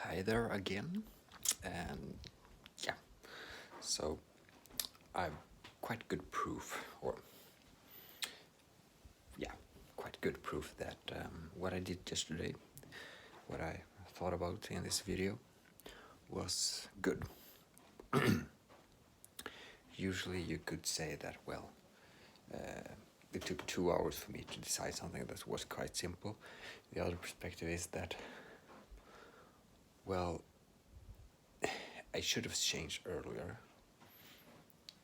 Hi there again, and yeah, so I've quite good proof, or yeah, quite good proof that what I did yesterday, what I thought about in this video, was good. Usually you could say that, well, it took 2 hours for me to decide something that was quite simple. The other perspective is that, well, I should have changed earlier,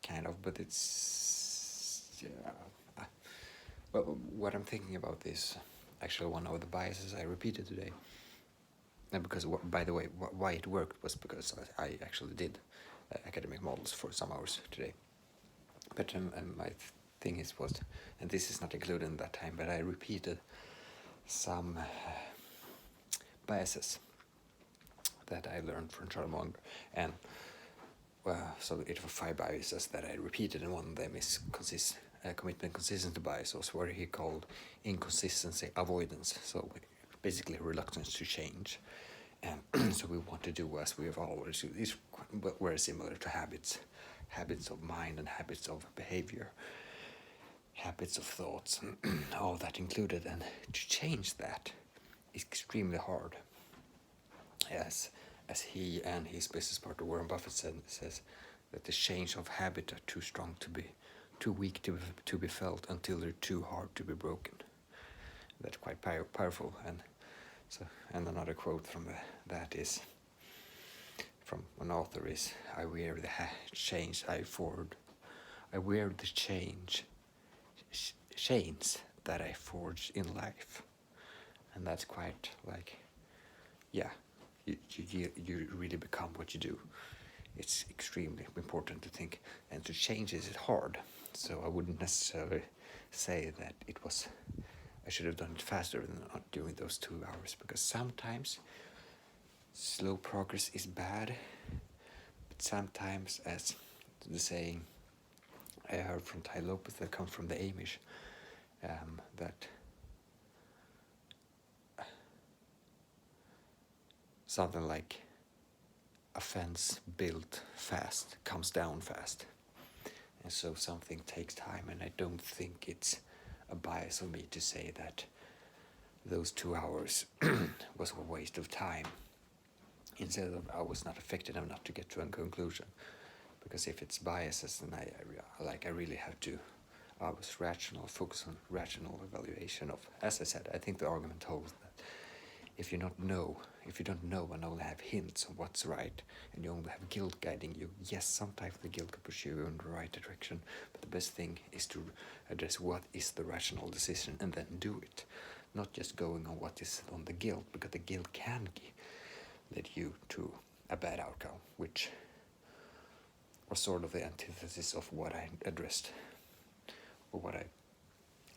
kind of, but it's, yeah. Well, what I'm thinking about is actually one of the biases I repeated today. And because, by the way, why it worked was because I actually did academic models for some hours today. But my thing was, and this is not included in that time, but I repeated some biases that I learned from Charles Munger. And so it were 5 biases that I repeated, and one of them is commitment consistency bias, also where he called inconsistency avoidance. So basically reluctance to change. And so we want to do as we have always do. These very similar to habits of mind and habits of behavior, habits of thoughts, all that included. And to change that is extremely hard. As he and his business partner Warren Buffett says that the change of habit are too strong to be, too weak to be felt until they're too hard to be broken. That's quite powerful. And another quote from that is from an author is, I wear the chains chains that I forged in life. And that's quite like, yeah, you really become what you do. It's extremely important to think, and to change is hard. So I wouldn't necessarily say that I should have done it faster than not doing those 2 hours, because sometimes slow progress is bad, but sometimes, as the saying I heard from Tai Lopez that comes from the Amish, that something like a fence built fast comes down fast. And so something takes time, and I don't think it's a bias of me to say that those 2 hours was a waste of time. Instead of, I was not effective enough to get to a conclusion. Because if it's biases, then I really have to, I was focus on rational evaluation of, as I said, I think the argument holds that if you don't know and only have hints of what's right, and you only have guilt guiding you, yes, sometimes the guilt can push you in the right direction, but the best thing is to address what is the rational decision and then do it, not just going on what is on the guilt, because the guilt can lead you to a bad outcome, which was sort of the antithesis of what I addressed, or what I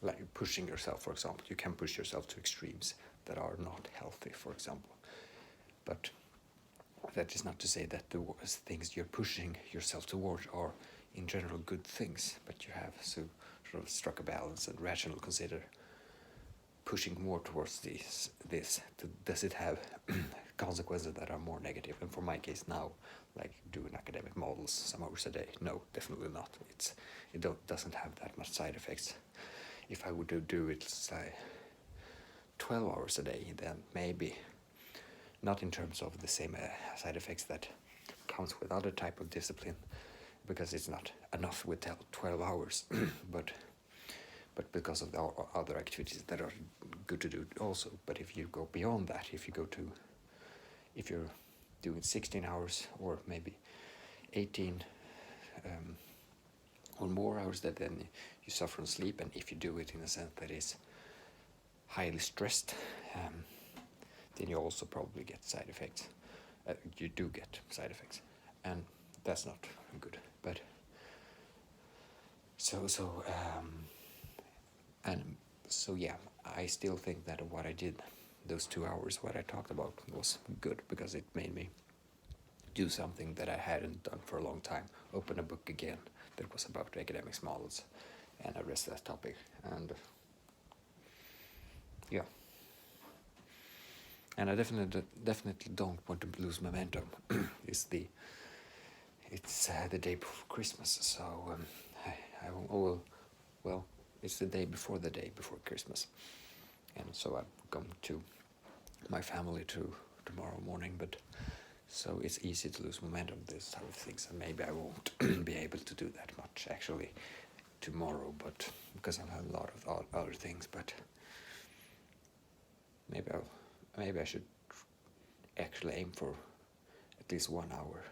like pushing yourself, for example. You can push yourself to extremes that are not healthy, for example. But that is not to say that the things you're pushing yourself towards are in general good things, but you have to sort of struck a balance and rationally consider pushing more towards this. Does it have consequences that are more negative? And for my case now, like doing academic models some hours a day, no, definitely not. It doesn't have that much side effects. If I would do it, say, 12 hours a day, then maybe not in terms of the same side effects that comes with other type of discipline, because it's not enough with 12 hours, but because of the other activities that are good to do also. But if you go beyond that, if you're doing 16 hours or maybe 18 or more hours, that then you suffer from sleep, and if you do it in a sense that is highly stressed, then you also probably get side effects. You do get side effects, and that's not good. But so yeah, I still think that what I did, those 2 hours, what I talked about, was good, because it made me do something that I hadn't done for a long time. Open a book again that was about academics models, and address that topic. And yeah, and I definitely don't want to lose momentum. it's the day before Christmas, so I will, well, it's the day before Christmas, and so I'm going to my family tomorrow morning, but so it's easy to lose momentum, this type of things, and maybe I won't be able to do that much actually tomorrow, but because I'll have a lot of other things, but maybe I should actually aim for at least 1 hour.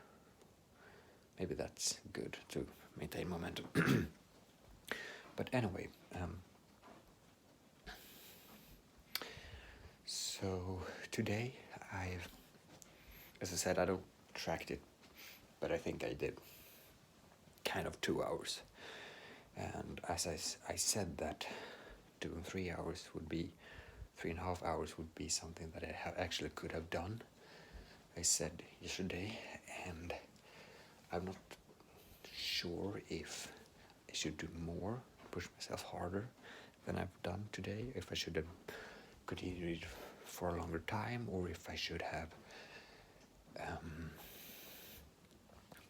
Maybe that's good to maintain momentum. But anyway, so today as I said, I don't tracked it, but I think I did kind of 2 hours. And as I said that doing 3 hours would be 3.5 hours would be something that I actually could have done. I said yesterday, and I'm not sure if I should do more, push myself harder than I've done today, if I should have continued for a longer time, or if I should have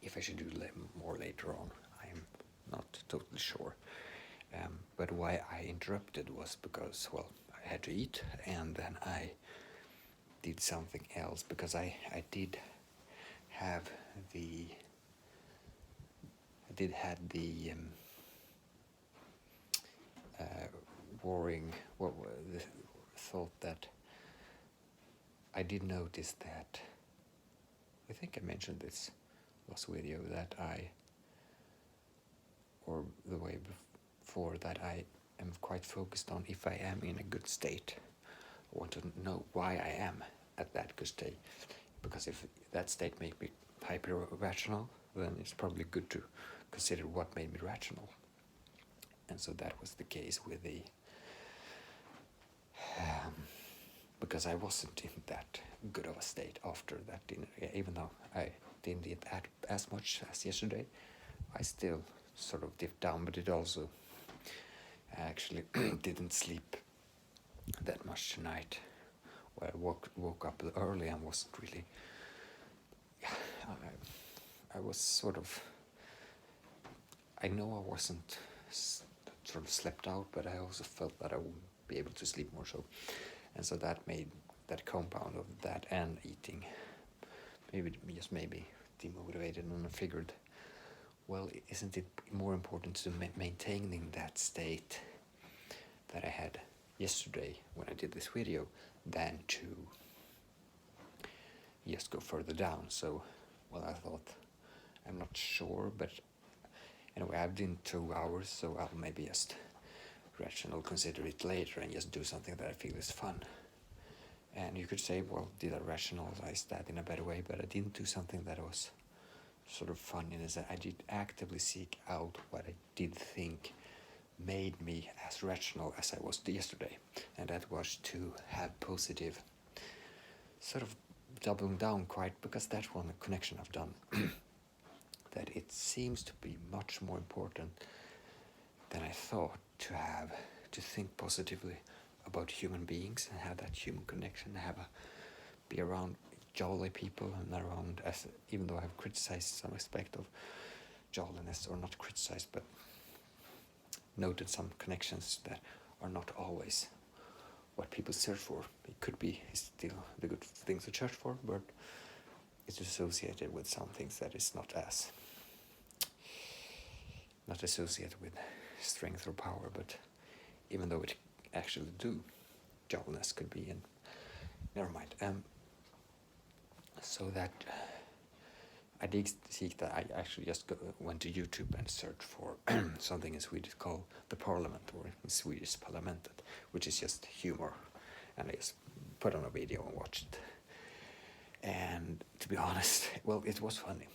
if I should do more later on. I'm not totally sure. But why I interrupted was because, well, I had to eat, and then I did something else, because I did have the worrying the thought that I did notice that, I think I mentioned this last video, that or the way before, that I am quite focused on if I am in a good state. I want to know why I am at that good state, because if that state made me hyper rational, then it's probably good to consider what made me rational. And so that was the case with the because I wasn't in that good of a state after that dinner. Even though I didn't eat as much as yesterday, I still sort of dipped down, but it also, I actually didn't sleep that much tonight. Well, I woke up early and wasn't really, I was sort of, I know I wasn't sort of slept out, but I also felt that I wouldn't be able to sleep more, so, and so that made that compound of that and eating maybe demotivated, and I figured, well, isn't it more important to maintaining that state that I had yesterday when I did this video than to just go further down? So, well, I thought, I'm not sure, but anyway, I've done 2 hours, so I'll maybe just rational consider it later and just do something that I feel is fun. And you could say, well, did I rationalize that in a better way? But I didn't do something that was sort of fun, in that I did actively seek out what I did think made me as rational as I was yesterday, and that was to have positive, sort of doubling down quite, because that's one connection I've done, that it seems to be much more important than I thought to think positively about human beings and have that human connection, be around jolly people, and around, as even though I have criticized some aspect of jolliness, or not criticized, but noted some connections that are not always what people search for. It could be still the good things to search for, but it's associated with some things that is not associated with strength or power, but even though it actually do, jolliness could be in. Never mind. So that I did seek that. I actually just went to YouTube and searched for something in Swedish called the Parliament, or in Swedish Parlamentet, which is just humor, and I just put on a video and watched it. And to be honest, well, it was funny.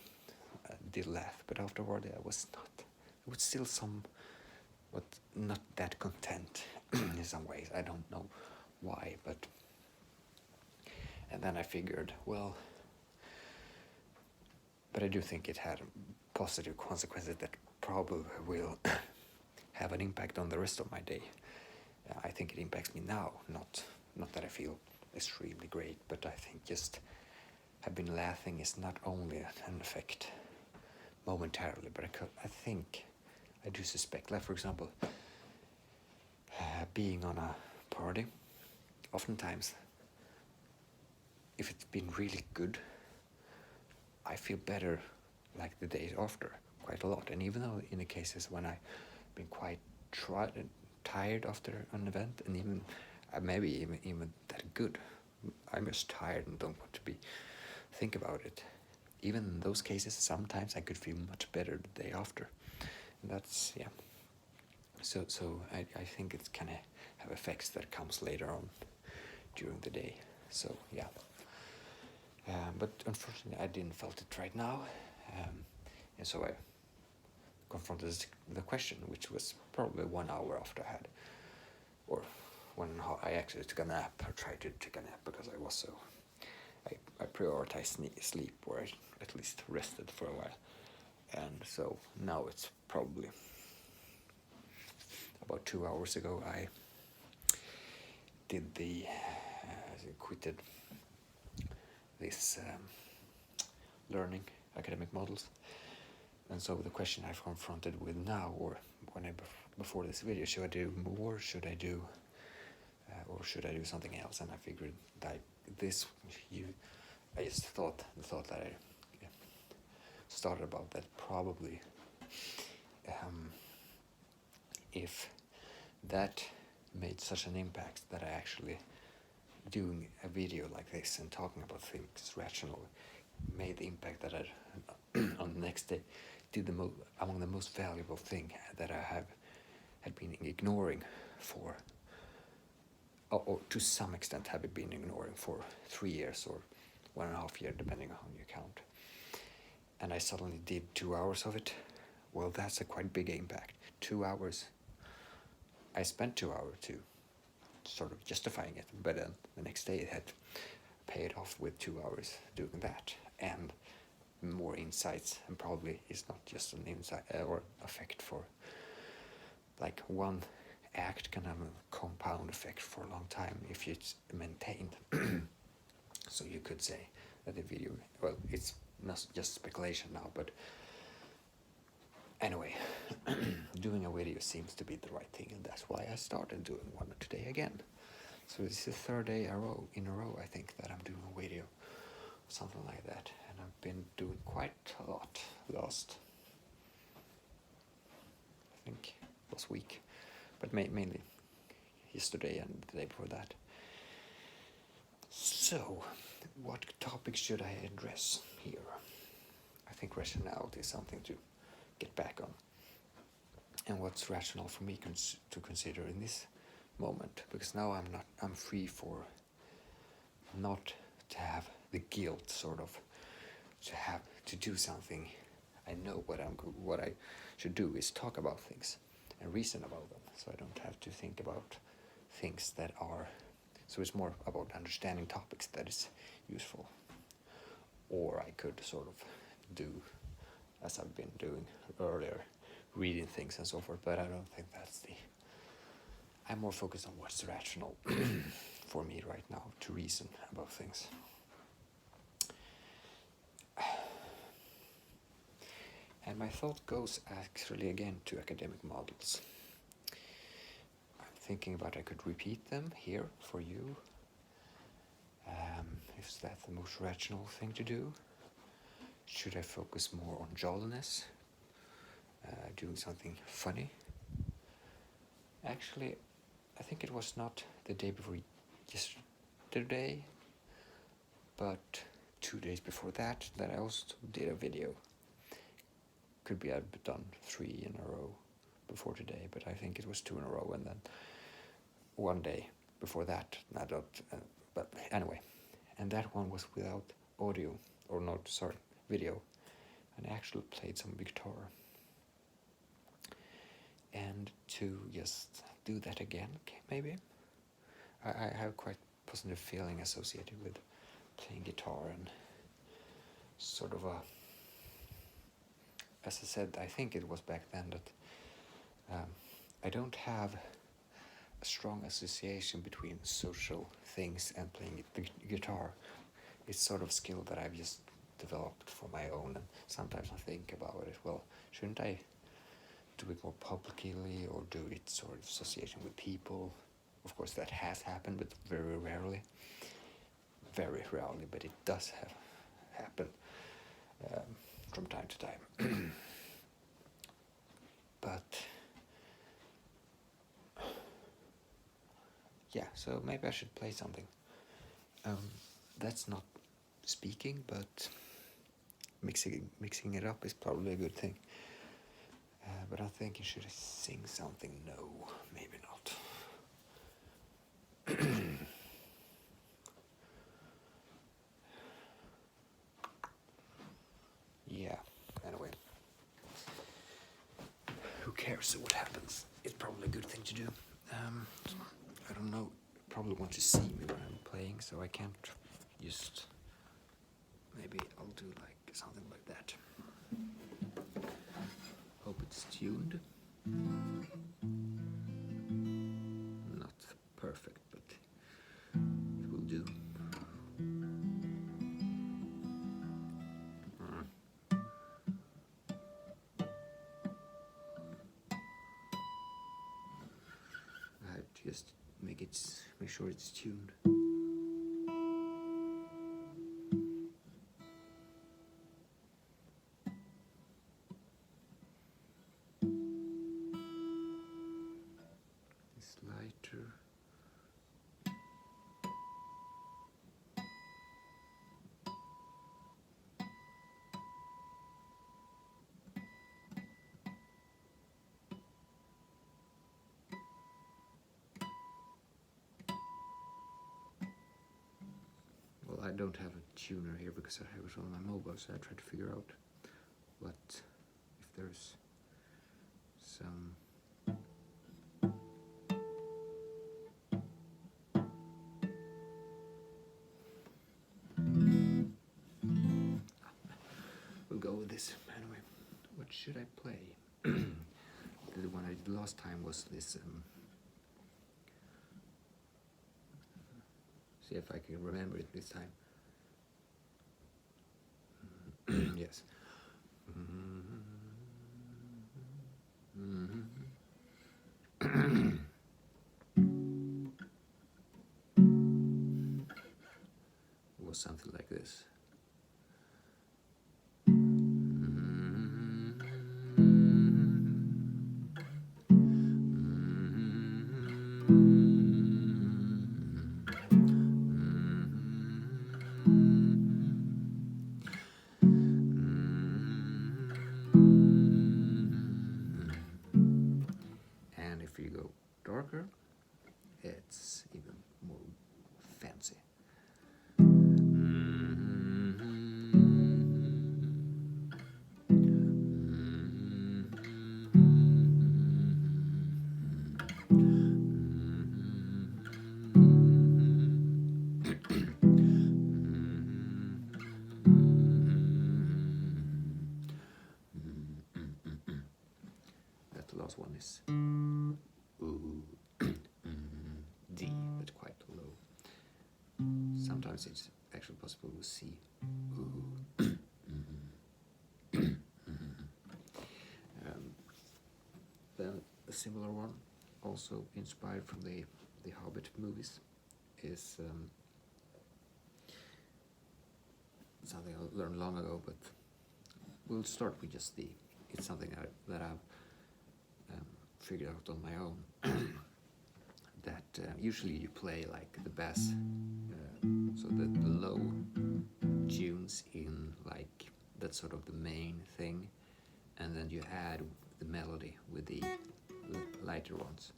I did laugh, but afterward I was still but not that content in some ways. I don't know why, but, and then I figured, well, but I do think it had positive consequences that probably will have an impact on the rest of my day. I think it impacts me now, not that I feel extremely great, but I think just have been laughing is not only an effect momentarily, but I think I do suspect, like for example, being on a party, oftentimes if it's been really good, I feel better like the days after quite a lot. And even though in the cases when I've been quite tired after an event, and even maybe even that good, I'm just tired and don't want to think about it. Even in those cases, sometimes I could feel much better the day after. And that's, yeah. So I think it's kind of have effects that comes later on during the day. So yeah. But unfortunately, I didn't felt it right now, and so I confronted the question, which was probably 1 hour after I had, or when I actually took a nap, or tried to take a nap, because I was so, I prioritized sleep, or I at least rested for a while, and so now it's probably about 2 hours ago I did quitted this learning academic models. And so the question I've confronted with now, or when before this video, should I do more? Should I do, or should I do something else? And I figured that I just thought the thought that I started about that probably, if that made such an impact that I actually doing a video like this and talking about things rationally made the impact that I on the next day did among the most valuable thing that I had been ignoring for, or to some extent have been ignoring for 3 years or 1.5 years, depending on how you count. And I suddenly did 2 hours of it. Well, that's a quite big impact. 2 hours. I spent 2 hours to sort of justifying it, but then the next day it had paid off with 2 hours doing that and more insights, and probably it's not just an insight or effect for like one act can have a compound effect for a long time if it's maintained. So you could say that the video, well, it's not just speculation now, but anyway, doing a video seems to be the right thing, and that's why I started doing one today again. So this is the third day in a row, I think, that I'm doing a video, something like that, and I've been doing quite a lot last week, but mainly yesterday and the day before that. So, what topic should I address here? I think rationality is something to get back on, and what's rational for me to consider in this moment, because now I'm free for not to have the guilt, sort of, to have to do something. I know what I should do is talk about things and reason about them, so I don't have to think about things that are, so it's more about understanding topics that is useful. Or I could sort of do, as I've been doing earlier, reading things and so forth, but I don't think I'm more focused on what's rational for me right now, to reason about things. And my thought goes actually again to academic models. I'm thinking about I could repeat them here for you. Is that the most rational thing to do? Should I focus more on jolliness? Doing something funny? Actually, I think it was not the day before yesterday, but 2 days before that I also did a video. Could be I've done 3 in a row before today, but I think it was 2 in a row, and then 1 day before that, but anyway, and that one was without audio, or not, sorry, video, and I actually played some guitar. And to just do that again, maybe. I have quite positive feeling associated with playing guitar, and sort of as I said, I think it was back then that I don't have a strong association between social things and playing the guitar. It's sort of skill that I've just developed for my own, and sometimes I think about it, well, shouldn't I do it more publicly or do it sort of association with people? Of course that has happened, but very rarely, but it does have happen from time to time. But yeah, so maybe I should play something. That's not speaking, but mixing it up is probably a good thing. But I'm thinking, should I sing something? No, maybe not. Yeah, anyway. Who cares what happens? It's probably a good thing to do. I don't know, probably want to see me when I'm playing, so I can't just... Maybe I'll do like something like that. Hope it's tuned. Not perfect, but it will do. I just make sure it's tuned. It's lighter. Well, I don't have a tuner here because I have it on my mobile, so I try to figure out what, if there's some... We'll go with this. Anyway, what should I play? The one I did last time was this... see if I can remember it this time. Yes. It was something like this. And if you go darker, it's even more fancy. That last one is D, but quite low. Sometimes it's actually possible with C. Then a similar one, also inspired from the Hobbit movies, is something I learned long ago, but we'll start with just D. It's something that I've figured out on my own. That usually you play like the bass, so the low tunes in like that's sort of the main thing, and then you add the melody with the lighter ones.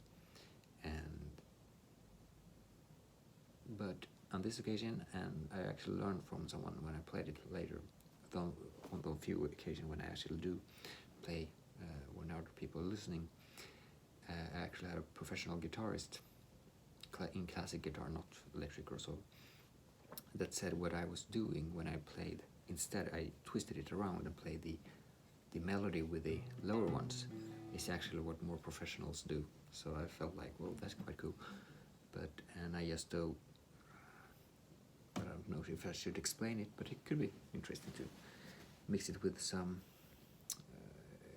But on this occasion, and I actually learned from someone when I played it later, on the few occasions when I actually do play when other people are listening, I actually had a professional guitarist in classic guitar, not electric or so, that said what I was doing when I played. Instead, I twisted it around and played the melody with the lower ones. is actually what more professionals do. So I felt like, well, that's quite cool. And I just do, I don't know if I should explain it, but it could be interesting to mix it with some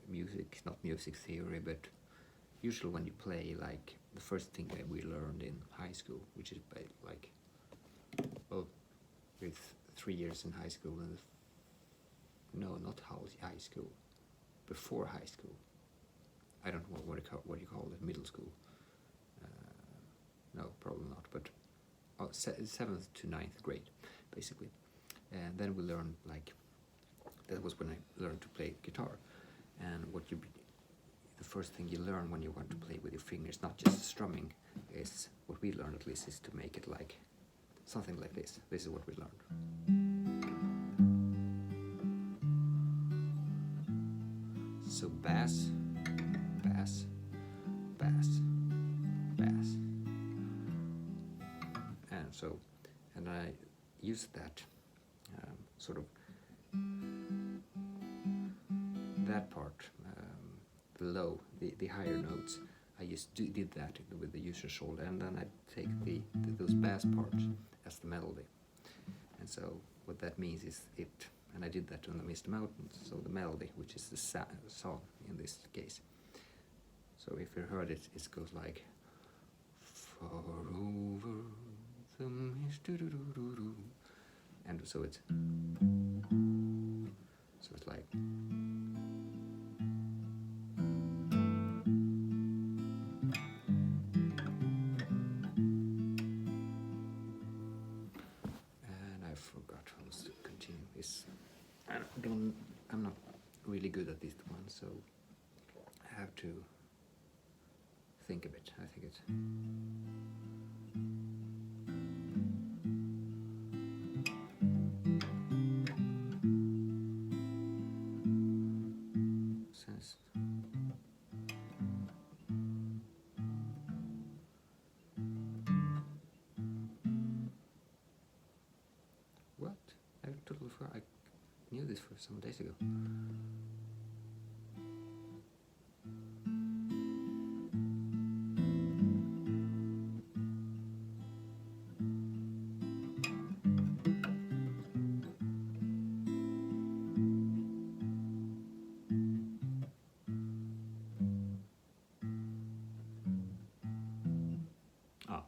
music, not music theory, but usually when you play, like the first thing that we learned in high school, which is like, well, with 3 years in high school and no, not high school, before high school. I don't know what you call it, middle school. No, probably not, but 7th to 9th grade, basically. And then we learned, like, that was when I learned to play guitar. And the first thing you learn when you want to play with your fingers, not just strumming, is, what we learned at least, is to make it like something like this. This is what we learned. So bass, bass, bass, bass. And I used that sort of that part, the low, the higher notes. I just did that with the user shoulder, and then I take those bass parts as the melody. And so what that means is and I did that on the Misty Mountains, so the melody, which is the song in this case. So if you heard it, it goes like, far over the mist, and so it's like, and I forgot how to continue this. I'm not really good at this one, so I have to think a bit. I think it's what? I totally forgot. I knew this for some days ago. Ah.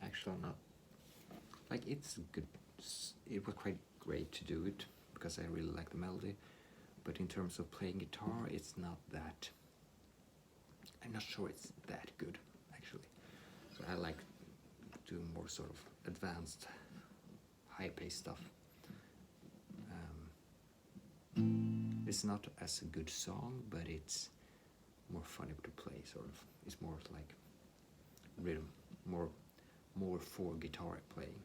Actually, not. Like, it's good. It was quite great to do it because I really like the melody. But in terms of playing guitar, it's not that. I'm not sure it's that good, actually. So I like doing more sort of advanced, high-paced stuff. It's not as a good song, but it's more funny to play, sort of. It's more like rhythm, more for guitar playing.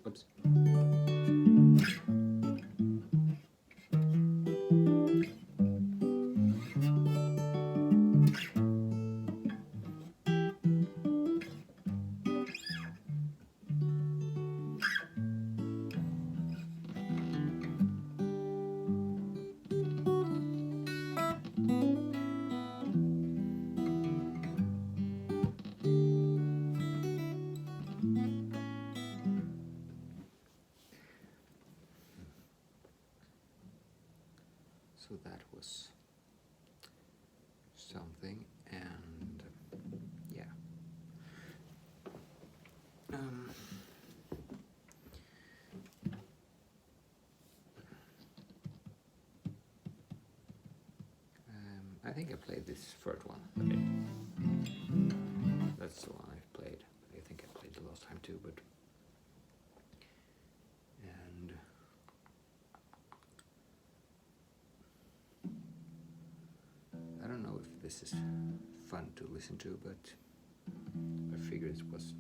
Oops. So that was something, and yeah. I think I played this first one. That's the one I've played. I think I played the last time too, but and I don't know if this is fun to listen to, but I figured it was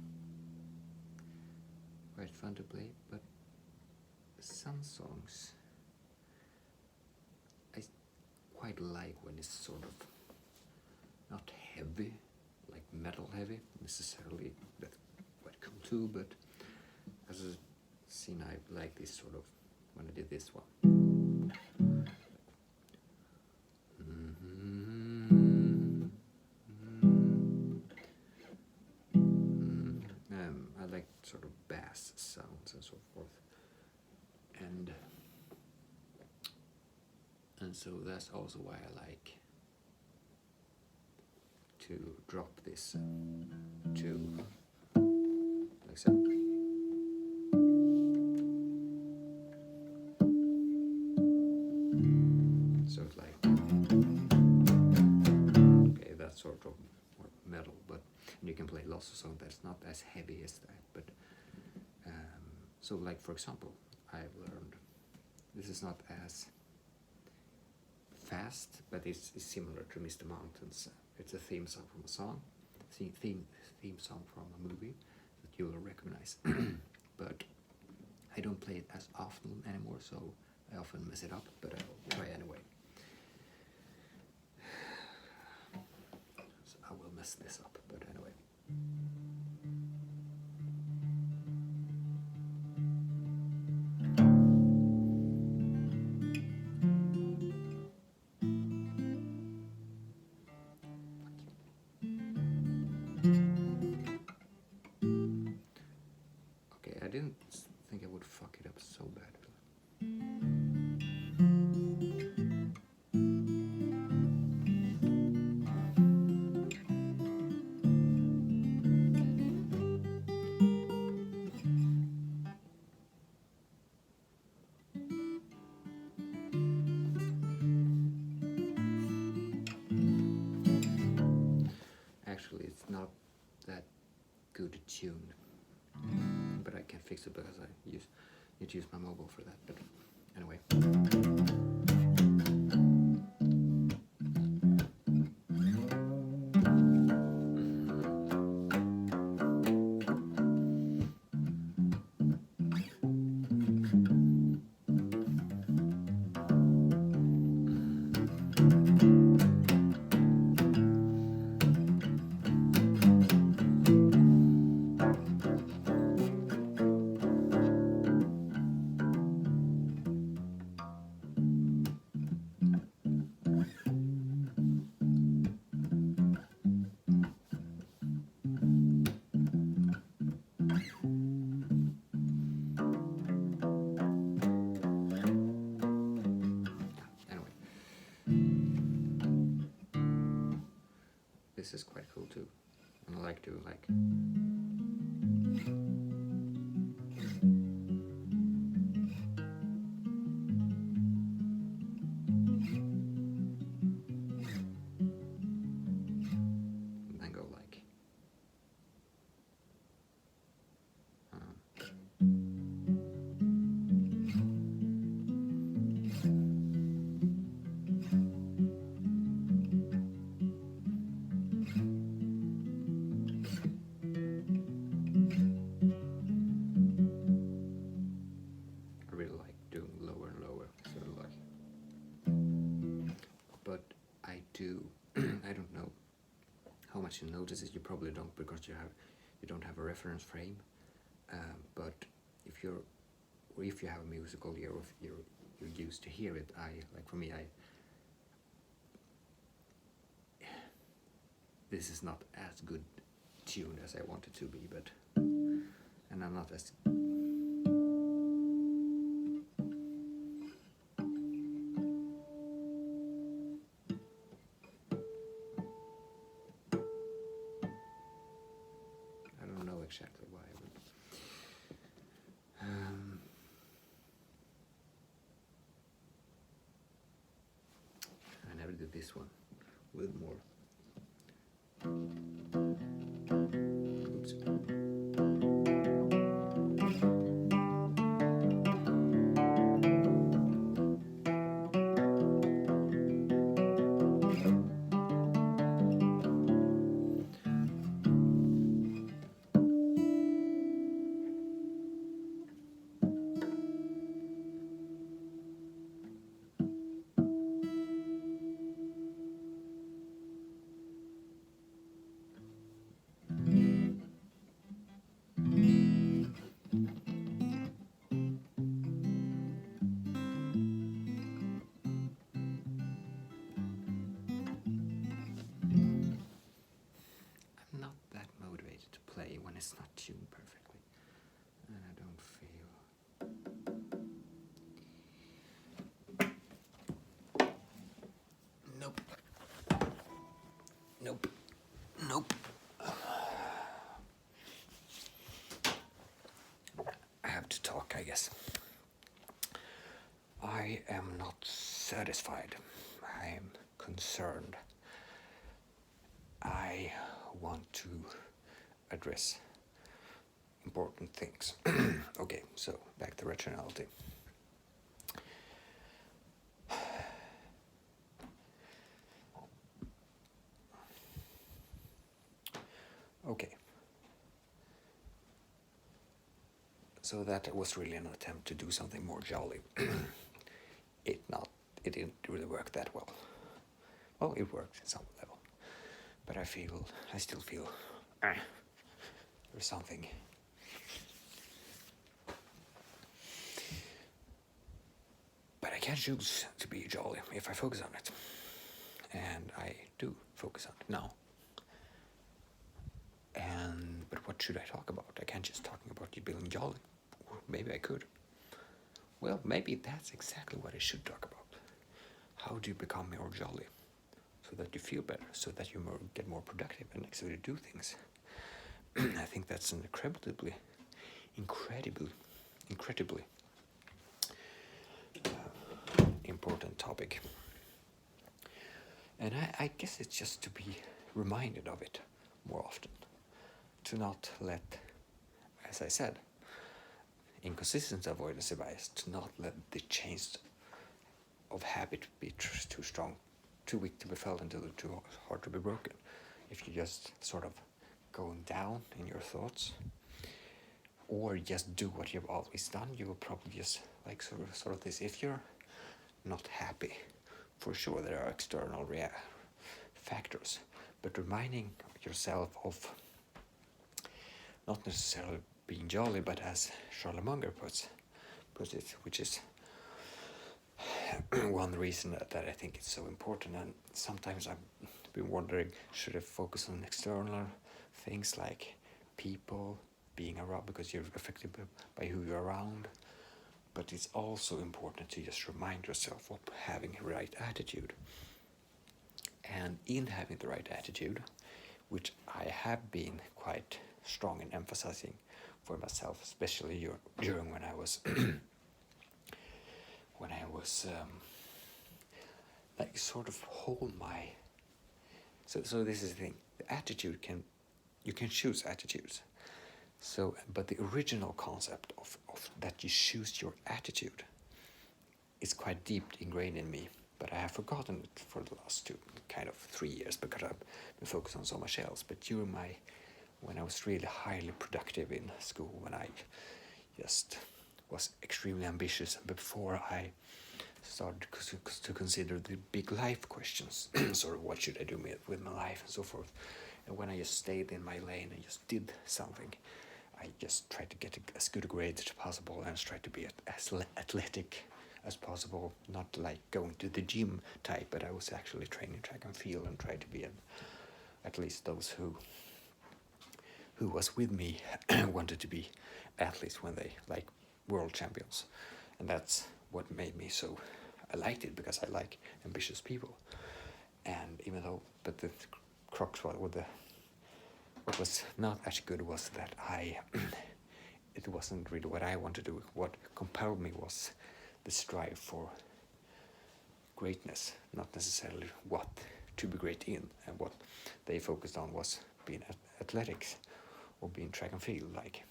quite fun to play. But some songs I quite like when it's sort of not heavy, like metal heavy necessarily. That's quite cool too, but as a scene I like this sort of when I did this one. I like sort of bass sounds and so forth, and so that's also why I like to drop this to like so. So it's like, okay, that's sort of more metal, but you can play lots of songs that's not as heavy as that. But so like for example, I've learned this is not as fast, but it's similar to Mr. Mountains. It's a theme song from a song, theme song from a movie that you will recognize. But I don't play it as often anymore, so I often mess it up, but I'll try anyway. So I will mess this up, but anyway. Okay, I didn't think I would fuck it up so bad. tuned. But I can't fix it because I need to use my mobile for that. But anyway. This is quite cool too, and I like to and then go like. I really like doing lower and lower, sort of like. But I do. I don't know how much you notice it. You probably don't because you don't have a reference frame. But if you have a musical ear, or if you're used to hear it, for me, this is not as good tuned as I want it to be, but and I'm not as I don't know exactly why, but I never did this one with more. Oops. I'm not that motivated to play when it's not tuned perfectly, and I don't feel. Nope. Nope. Nope. I have to talk, I guess. I am not satisfied. I am concerned. I want to address important things. Okay, so back to rationality. Okay. So that was really an attempt to do something more jolly. It didn't really work that well. Well, it worked at some level, but I still feel there's something. But I can choose to be jolly if I focus on it, and I do focus on it now. But what should I talk about? I can't just talk about you being jolly. Or maybe I could. Well, maybe that's exactly what I should talk about. How do you become more jolly? So that you feel better, so that you get more productive and actually do things. I think that's an incredibly important topic. And I guess it's just to be reminded of it more often. To not let as I said, inconsistent avoidance bias, to not let the change of habit be too strong, too weak to be felt until too hard to be broken. If you just sort of going down in your thoughts, or just do what you've always done, you will probably just like sort of this. If you're not happy, for sure there are external factors, but reminding yourself of not necessarily being jolly, but as Charlotte Munger puts it, which is one reason that I think it's so important. And sometimes I've been wondering, should I focus on external things like people being around, because you're affected by who you're around, but it's also important to just remind yourself of having the right attitude. And in having the right attitude, which I have been quite strong in emphasizing for myself, especially during when I was like sort of hold my. So this is the thing. The attitude you can choose attitudes. So, but the original concept of that you choose your attitude is quite deep ingrained in me, but I have forgotten it for the last 3 years because I've been focused on so much else. But during when I was really highly productive in school, when I just was extremely ambitious, before I started to consider the big life questions, sort of what should I do with my life and so forth. And when I just stayed in my lane and just did something, I just tried to get as good a grade as possible and tried to be as athletic as possible, not like going to the gym type, but I was actually training track and field and tried to be at least those who was with me wanted to be athletes when they like world champions. And that's what made me so, I liked it because I like ambitious people. And even though, but the crux with what was not as good was that it wasn't really what I wanted to do. What compelled me was the strive for greatness, not necessarily what to be great in. And what they focused on was being athletics or being track and field like.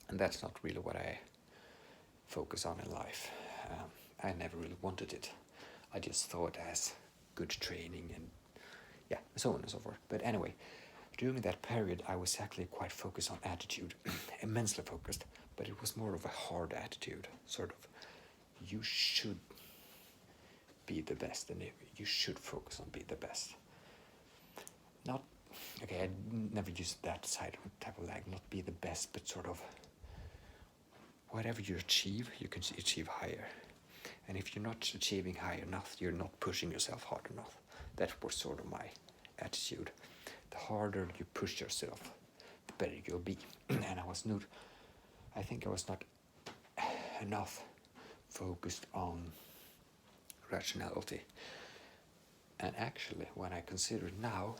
And that's not really what I focus on in life. I never really wanted it. I just thought as good training and so on and so forth. But anyway, during that period, I was actually quite focused on attitude, immensely focused, but it was more of a hard attitude, sort of, you should be the best, and you should focus on being the best. Not, okay, I never used that type of not be the best, but sort of, whatever you achieve, you can achieve higher. And if you're not achieving high enough, you're not pushing yourself hard enough. That was sort of my attitude. The harder you push yourself, the better you'll be. And I think I was not enough focused on rationality. And actually, when I consider it now,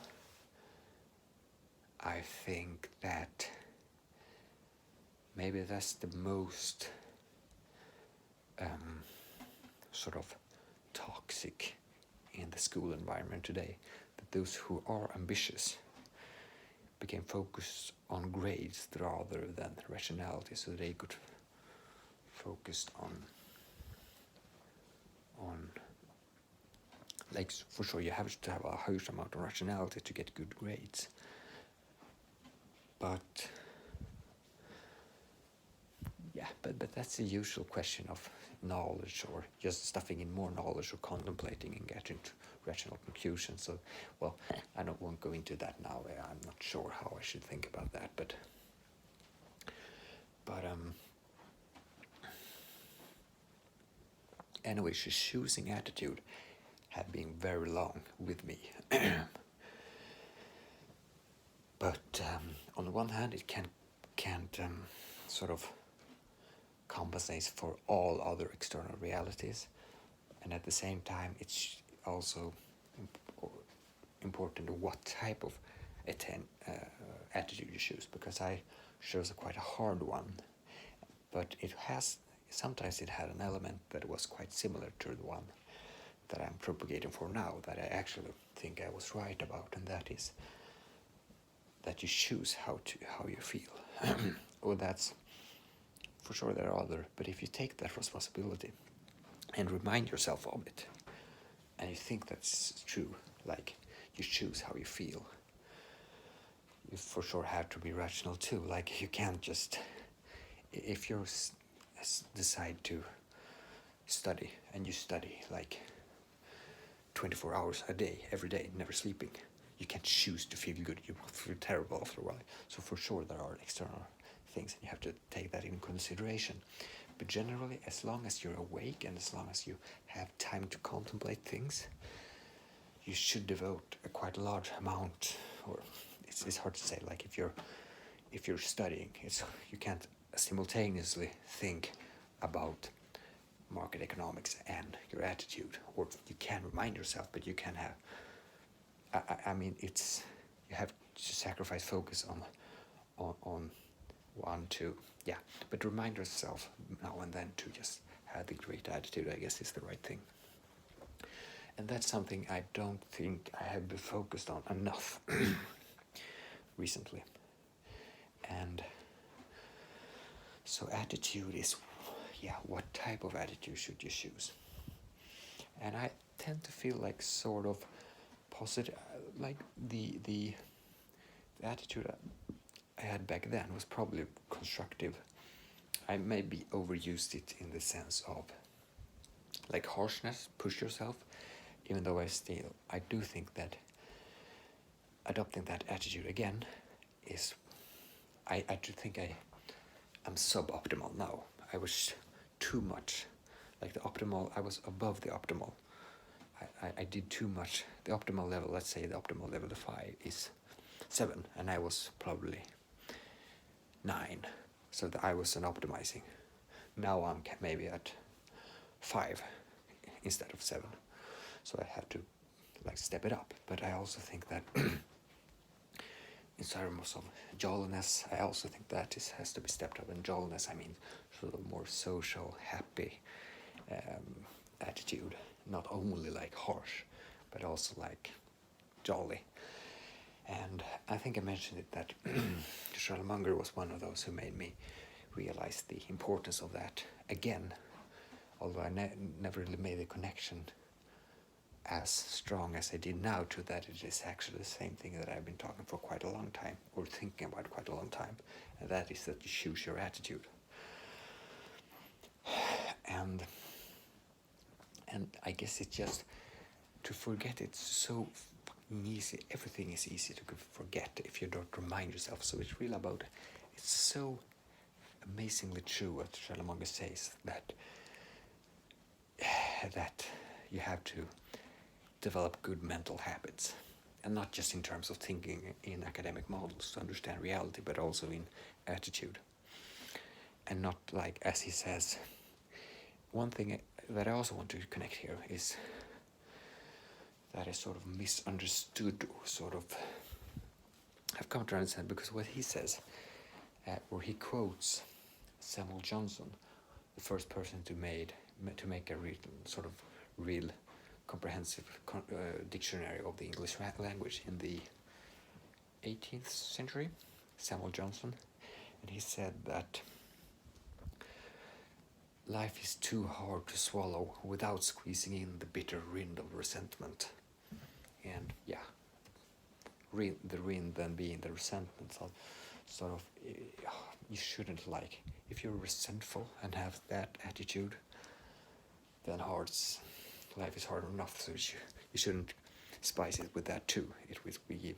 I think that maybe that's the most sort of toxic in the school environment today, that those who are ambitious became focused on grades rather than rationality, so they could focus on like, for sure you have to have a huge amount of rationality to get good grades, but but that's the usual question of knowledge, or just stuffing in more knowledge, or contemplating and getting to rational conclusions. So, well, I won't go into that now. I'm not sure how I should think about that, but anyway, choosing attitude had been very long with me. But on the one hand, it can't sort of compensate for all other external realities, and at the same time, it's also important what type of attitude you choose, because I chose quite a hard one, but sometimes it had an element that was quite similar to the one that I'm propagating for now, that I actually think I was right about, and that is that you choose how you feel. Well, that's for sure. There are other, but if you take that responsibility and remind yourself of it, and you think that's true, like you choose how you feel, you for sure have to be rational too. Like you can't just, if you decide to study and you study like 24 hours a day, every day, never sleeping, you can't choose to feel good. You will feel terrible after a while. So for sure there are external things and you have to take that into consideration. But generally, as long as you're awake and as long as you have time to contemplate things, you should devote a quite large amount, or it's hard to say, like if you're studying, you can't simultaneously think about market economics and your attitude, or you can remind yourself, but you can have, I mean, it's, you have to sacrifice focus on one, two, yeah, but remind yourself now and then to just have the great attitude, I guess is the right thing. And that's something I don't think I have been focused on enough recently. And so attitude is, yeah, what type of attitude should you choose? And I tend to feel like sort of positive, like the attitude I had back then was probably constructive. I maybe overused it in the sense of like harshness, push yourself, even though I do think that adopting that attitude again is, I do think I'm suboptimal now. I was too much, like the optimal, I was above the optimal. I did too much. The optimal level, let's say the optimal level of 5 is 7, and I was probably 9. So I wasn't optimizing. Now I'm maybe at 5 instead of 7. So I have to like step it up. But I also think that in terms of jolliness, I also think that has to be stepped up. And jolliness, I mean sort of more social, happy attitude. Not only like harsh, but also like jolly. And I think I mentioned it that Charles Munger was one of those who made me realize the importance of that again, although I never really made the connection as strong as I did now to that it is actually the same thing that I've been talking for quite a long time, or thinking about quite a long time, and that is that you choose your attitude. And I guess it's just, to forget it's so easy. Everything is easy to forget if you don't remind yourself. So it's really about, it's so amazingly true what Charles Munger says, that you have to develop good mental habits, and not just in terms of thinking in academic models to understand reality, but also in attitude. And not like, as he says, one thing that I also want to connect here is that is sort of misunderstood, or sort of I've come to understand, because what he says, or he quotes Samuel Johnson, the first person to make a real comprehensive dictionary of the English language in the 18th century, Samuel Johnson, and he said that life is too hard to swallow without squeezing in the bitter rind of resentment. And yeah, the rind then being the resentment. So sort of, you shouldn't, like, if you're resentful and have that attitude, then life is hard enough, so you shouldn't spice it with that too. It would be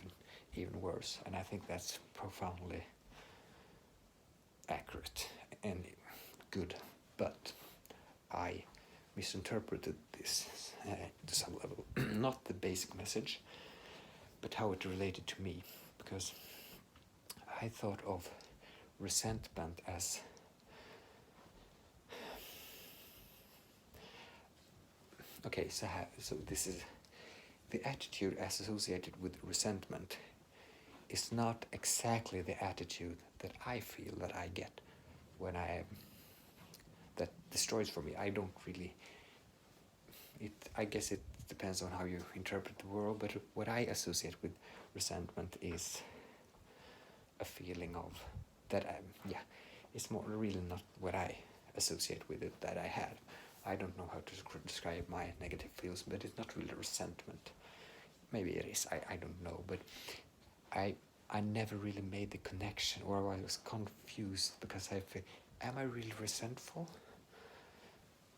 even worse. And I think that's profoundly accurate and good. But I misinterpreted this to some level. Not the basic message, but how it related to me. Because I thought of resentment as okay, so this is the attitude as associated with resentment is not exactly the attitude that I feel that I get when that destroys for me. I don't really, I guess it depends on how you interpret the world, but what I associate with resentment is a feeling of that it's more really not what I associate with it that I had. I don't know how to describe my negative feels, but it's not really resentment. Maybe it is, I don't know, but I never really made the connection, or I was confused because I feel, am I really resentful?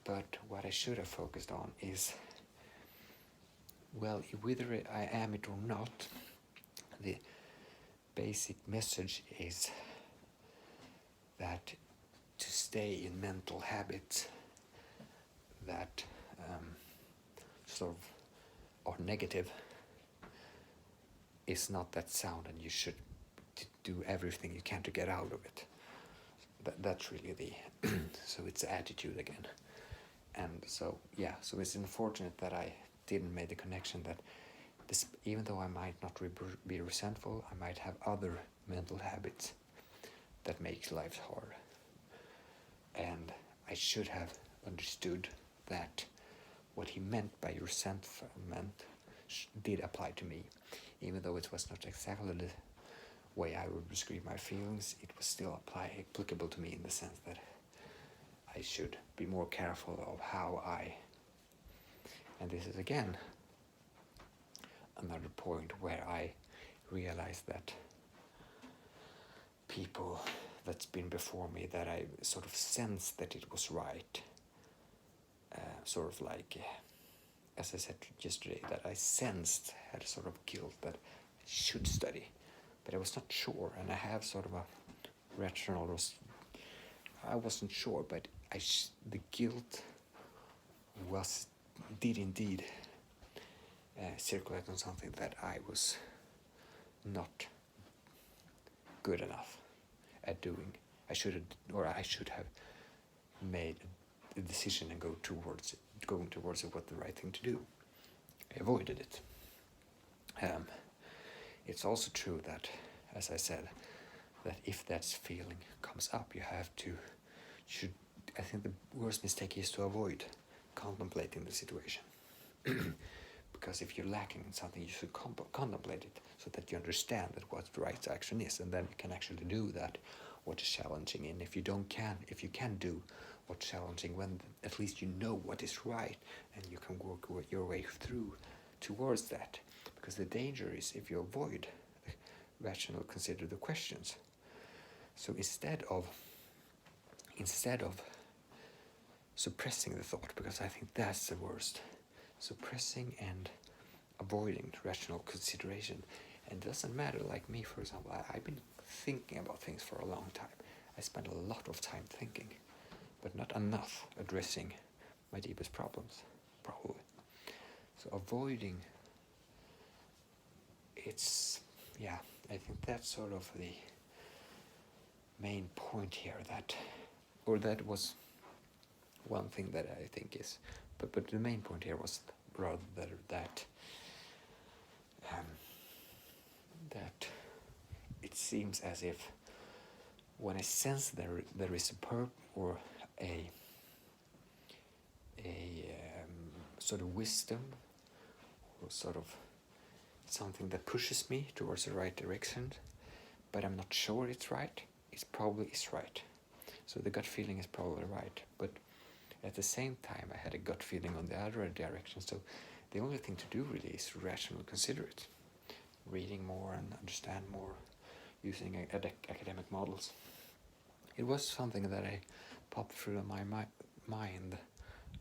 But what I should have focused on is, well, whether I am it or not, the basic message is that to stay in mental habits that sort of are negative is not that sound, and you should do everything you can to get out of it. That's really the so it's the attitude again. And so so it's unfortunate that I didn't make the connection that this, even though I might not be resentful, I might have other mental habits that make life hard. And I should have understood that what he meant by resentment did apply to me. Even though it was not exactly the way I would describe my feelings, it was still applicable to me in the sense that I should be more careful of how and this is again another point where I realized that people that's been before me, that I sort of sensed that it was right, sort of like, as I said yesterday, that I sensed had a sort of guilt that I should study, but I was not sure, and I have sort of a rational, I wasn't sure, but the guilt did indeed circulate on something that I was not good enough at doing. I should have made a decision and going towards it what the right thing to do. I avoided it. It's also true that, as I said, that if that feeling comes up, I think the worst mistake is to avoid contemplating the situation. Because if you're lacking in something, you should contemplate it so that you understand that what the right action is, and then you can actually do that, what is challenging. And if you can do what's challenging, when at least you know what is right, and you can work your way through towards that. Because the danger is if you avoid rational, consider the questions. So instead of suppressing the thought, because I think that's the worst, suppressing and avoiding rational consideration. And it doesn't matter, like me, for example, I've been thinking about things for a long time. I spend a lot of time thinking, but not enough addressing my deepest problems, probably. So avoiding, I think that's sort of the main point here, that was one thing that I think is, but the main point here was rather that it seems as if when I sense there is a or a sort of wisdom, or sort of something that pushes me towards the right direction, but I'm not sure it's right, it probably is right. So the gut feeling is probably right, but at the same time I had a gut feeling on the other direction. So the only thing to do really is rationally consider it, reading more and understand more, using academic models. It was something that I popped through my mind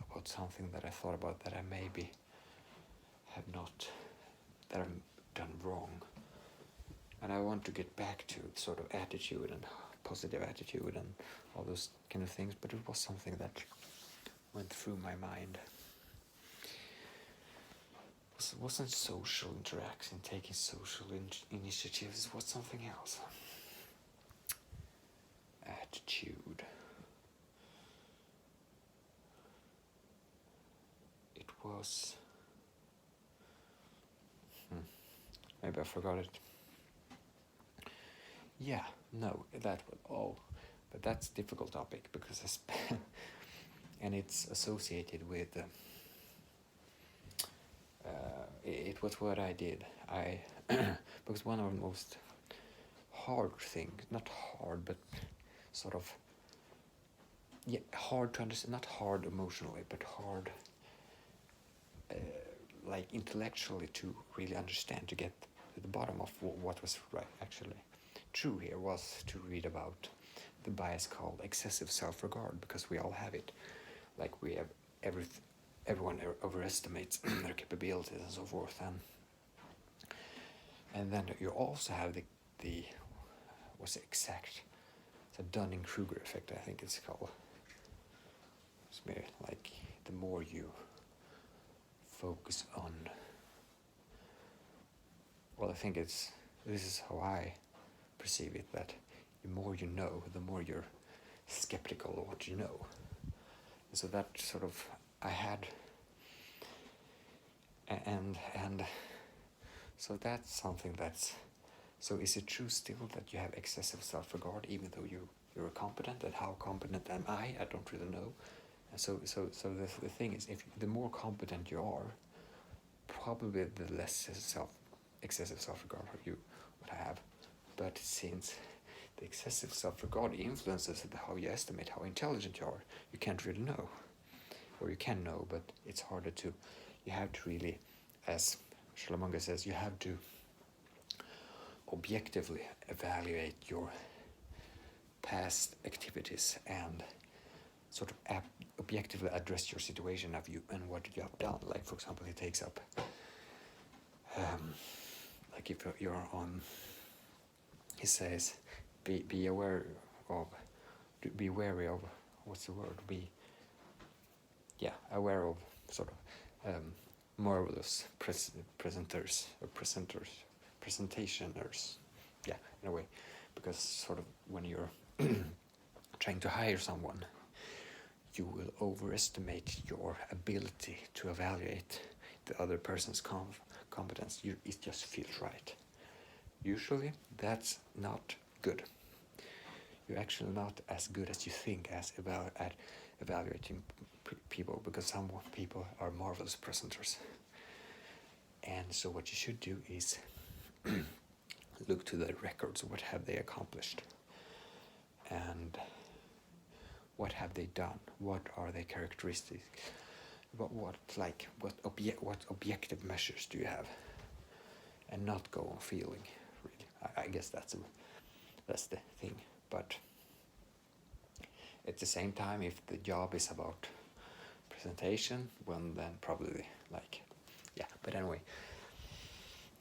about something that I thought about that I maybe have not, that I've done wrong. And I want to get back to sort of attitude and positive attitude and all those kind of things, but it was something that went through my mind. It wasn't social interaction, taking social initiatives, it was something else. Attitude. It was... maybe I forgot it. Yeah, no, that was all. But that's a difficult topic because and it's associated with it was what I did. Because one of the most hard thing, not hard, but sort of, yeah, hard to understand, not hard emotionally, but hard like intellectually to really understand, to get to the bottom of what was right actually true here, was to read about the bias called excessive self-regard, because we all have it. Like we have everyone overestimates their capabilities and so forth, and then you also have the what's the exact, it's a Dunning-Kruger effect, I think it's called. It's mere, like the more you focus on, well, I think this is how I perceive it, that the more you know, the more you're skeptical of what you know. And so that sort of I had, and so that's something that's, so is it true still that you have excessive self-regard even though you're competent? And how competent am I? I don't really know. And so the thing is, if the more competent you are, probably the less excessive self-regard you would have. But since the excessive self-regard influences how you estimate how intelligent you are, you can't really know. Or you can know, but it's harder to, you have to really, as Charlotte says, you have to objectively evaluate your past activities and sort of objectively address your situation of you and what you have done. Like, for example, he takes up, like if you're on, he says, be aware of, be wary of, what's the word, aware of sort of marvelous presentationers, yeah, in a way, because sort of when you're trying to hire someone, you will overestimate your ability to evaluate the other person's competence. It just feels right. Usually that's not good. You're actually not as good as you think at evaluating people, because some people are marvelous presenters. And so what you should do is look to the records. What have they accomplished? And what have they done? What are their characteristics? What objective measures do you have? And not go on feeling, really. I guess that's the thing. But at the same time, if the job is about presentation, well, then probably like, yeah. But anyway,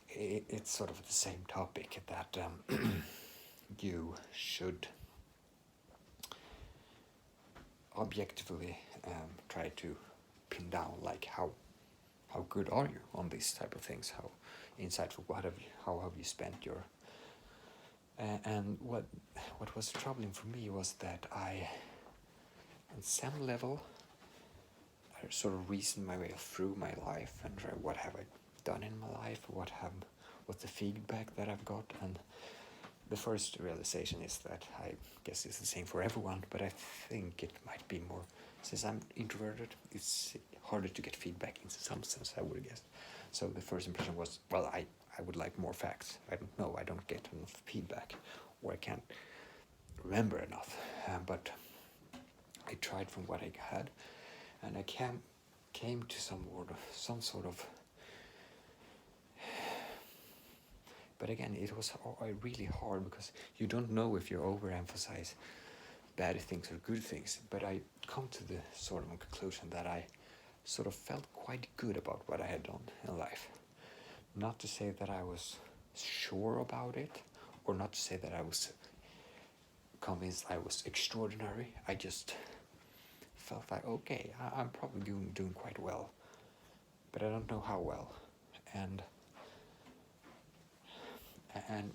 it's sort of the same topic, that you should objectively try to pin down, like how good are you on these type of things, how insightful, how have you spent your, and what was troubling for me was that I, on some level, I sort of reasoned my way through my life and try, what have I done in my life, what's the feedback that I've got. And the first realization is that, I guess it's the same for everyone, but I think it might be more, since I'm introverted, it's harder to get feedback in some sense, I would guess. So the first impression was, well, I would like more facts. I don't know, I don't get enough feedback, or I can't remember enough. But I tried from what I had, and I came to some sort of, but again, it was really hard, because you don't know if you overemphasize bad things or good things. But I come to the sort of conclusion that I sort of felt quite good about what I had done in life. Not to say that I was sure about it, or not to say that I was convinced I was extraordinary. I just felt like, okay, I'm probably doing quite well, but I don't know how well. And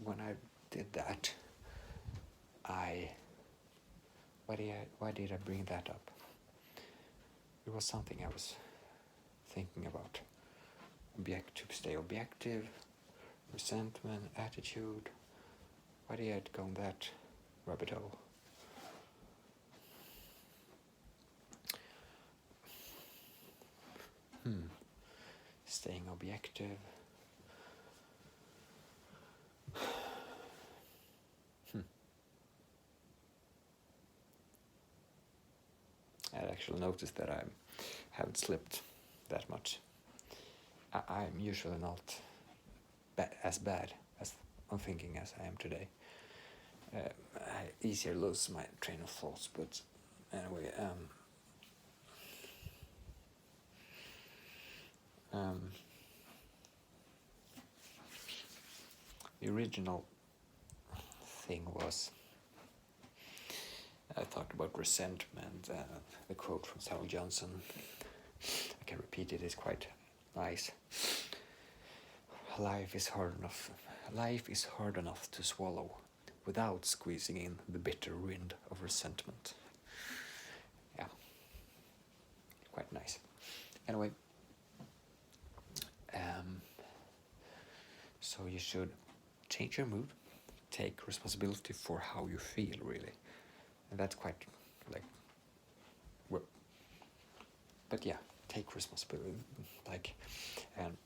when I did that, why did I bring that up? It was something I was thinking about. To stay objective, resentment, attitude. Why did I go on that rabbit hole? Staying objective. actually noticed that I haven't slept that much. I'm usually not as bad as I'm thinking as I am today. I easier lose my train of thoughts, but anyway, the original thing was I talked about resentment, the quote from Samuel Johnson. I can repeat it, it's quite nice. Life is hard enough to swallow without squeezing in the bitter wind of resentment. Yeah, quite nice. Anyway, so you should change your mood, take responsibility for how you feel, really. And that's quite like, well, but yeah, take responsibility. Like, and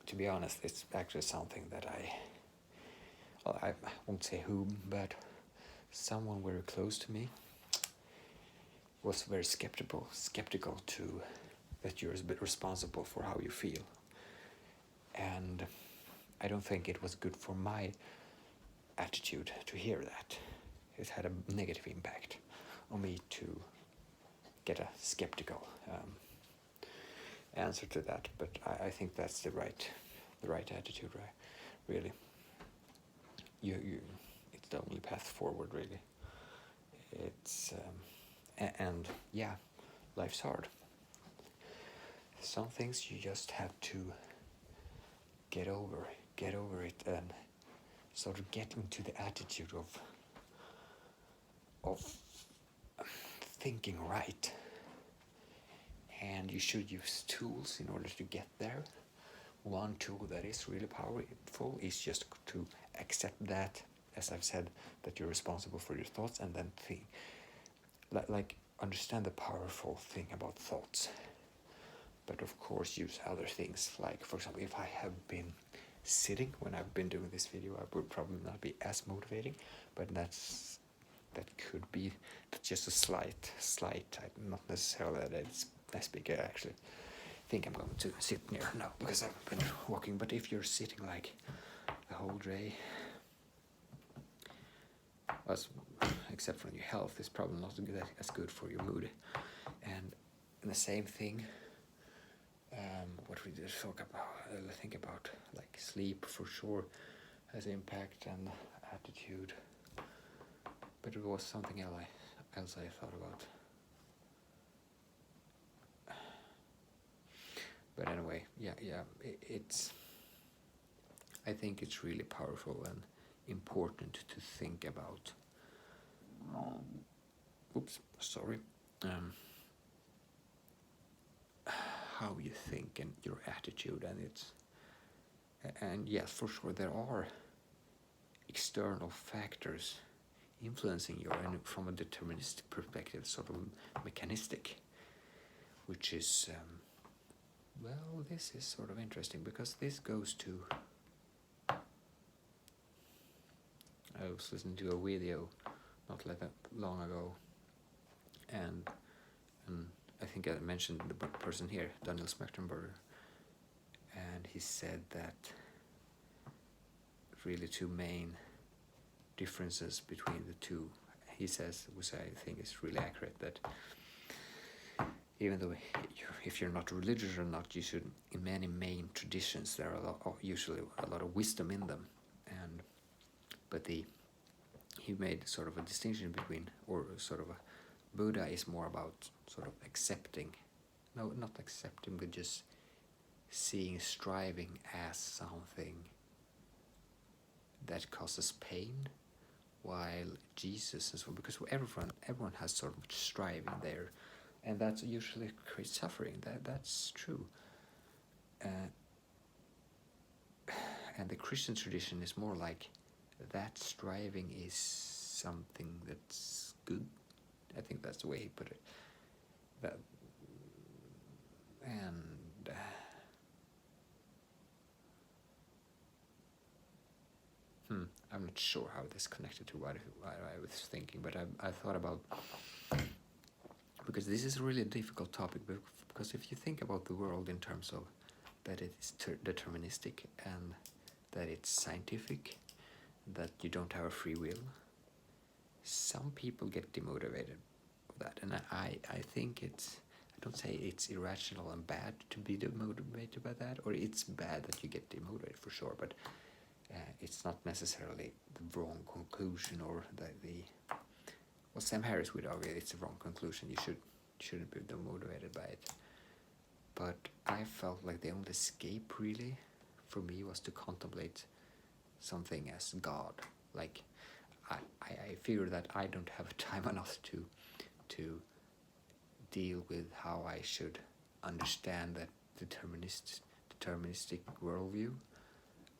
to be honest, it's actually something that I won't say who, but someone very close to me was very skeptical to that you're a bit responsible for how you feel. And I don't think it was good for my attitude to hear that. It had a negative impact on me to get a skeptical answer to that. But I think that's the right attitude, right? Really, you it's the only path forward, really. It's and yeah, life's hard. Some things you just have to get over it, and sort of get into the attitude of thinking right. And you should use tools in order to get there. One tool that is really powerful is just to accept that, as I've said, that you're responsible for your thoughts, and then think, like understand the powerful thing about thoughts. But of course use other things, like for example, if I have been sitting when I've been doing this video, I would probably not be as motivating, but that could be just a slight, not necessarily that it's as big. I actually think I'm going to sit near now because I've been walking, but if you're sitting like the whole day, except for your health, it's probably not as good for your mood. And the same thing, what we just talk about, think about, like sleep for sure has impact and attitude, but it was something else I thought about. But anyway, it's I think it's really powerful and important to think about. How you think and your attitude, and yes, for sure there are external factors influencing you, and from a deterministic perspective, sort of mechanistic, which is this is sort of interesting, because this goes to, I was listening to a video not that long ago, and I think I mentioned the person here, Daniel Smechtenberger, and he said that really two main differences between the two. He says, which I think is really accurate, that even though if you're not religious or not, you should, in many main traditions, there are usually a lot of wisdom in them, but he made sort of a distinction between, or sort of a Buddha is more about sort of accepting, no, not accepting, but just seeing striving as something that causes pain, while Jesus as well, because everyone has sort of striving there, and that usually creates suffering. That's true. And the Christian tradition is more like that striving is something that's good. I think that's the way he put it. I'm not sure how this connected to what I was thinking, but I thought about because this is a really difficult topic, because if you think about the world in terms of that it is deterministic and that it's scientific, that you don't have a free will, some people get demotivated of that. And I think it's, I don't say it's irrational and bad to be demotivated by that, or it's bad that you get demotivated for sure, but it's not necessarily the wrong conclusion, or the well, Sam Harris would argue it's a wrong conclusion. You shouldn't be demotivated by it. But I felt like the only escape really for me was to contemplate something as God. Like I figure that I don't have time enough to deal with how I should understand that deterministic worldview,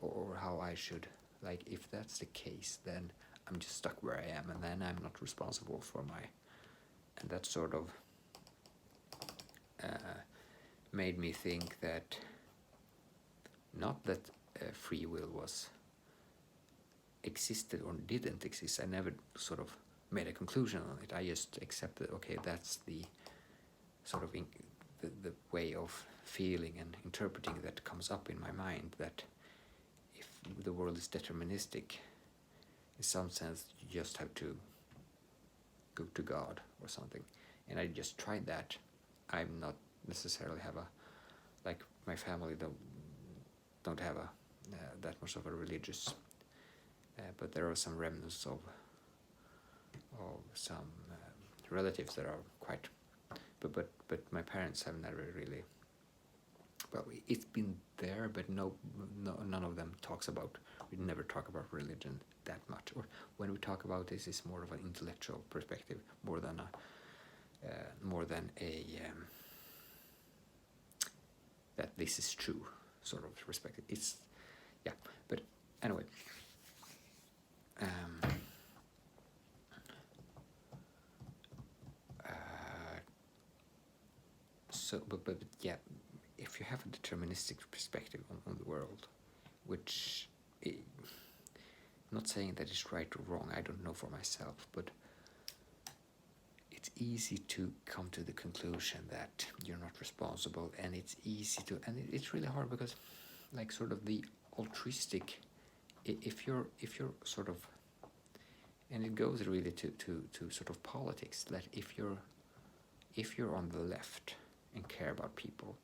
or how I should, like, if that's the case, then I'm just stuck where I am, and then I'm not responsible for my, and that sort of made me think that not that free will was existed or didn't exist. I never sort of made a conclusion on it. I just accepted, okay, that's the sort of the way of feeling and interpreting that comes up in my mind, that if the world is deterministic, in some sense you just have to go to God or something. And I just tried that. I'm not necessarily have a, like, my family don't have a that much of a religious, but there are some remnants of some relatives that are quite, but my parents have never really, well, it's been there, but none of them talks about, we never talk about religion that much, or when we talk about this, it's more of an intellectual perspective, more than a that this is true sort of perspective. It's, yeah, but anyway, so but yeah, if you have a deterministic perspective on the world, which not saying that it's right or wrong, I don't know for myself, but it's easy to come to the conclusion that you're not responsible, and it's easy to, and it's really hard because, like, sort of the altruistic, if you're sort of, and it goes really to sort of politics, that if you're on the left and care about people,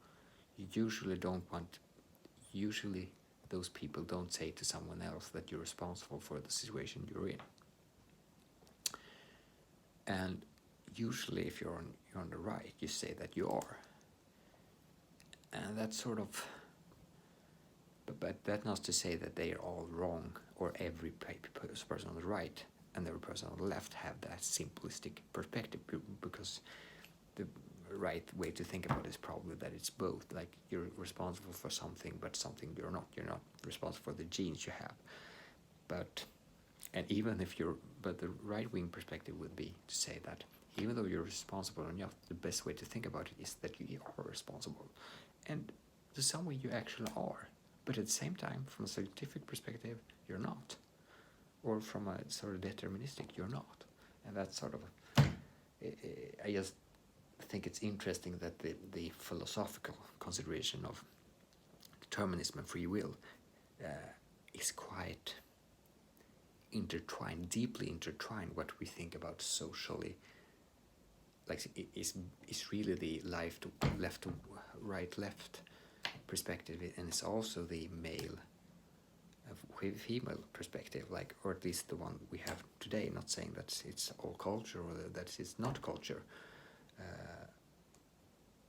you usually those people don't say to someone else that you're responsible for the situation you're in. And usually if you're on the right, you say that you are. And that's sort of, but that's not to say that they are all wrong, or every person on the right and every person on the left have that simplistic perspective, because the right way to think about it is probably that it's both, like, you're responsible for something, but something you're not responsible for the genes you have. But, and even if but the right-wing perspective would be to say that even though you're responsible or not, the best way to think about it is that you are responsible, and to some way you actually are, but at the same time, from a scientific perspective, you're not, or from a sort of deterministic, you're not. And that's sort of, I just think it's interesting that the philosophical consideration of determinism and free will is quite intertwined, deeply intertwined. What we think about socially, like, is really the left to right left perspective, and it's also the male female perspective, like, or at least the one we have today. Not saying that it's all culture, or that it's not culture,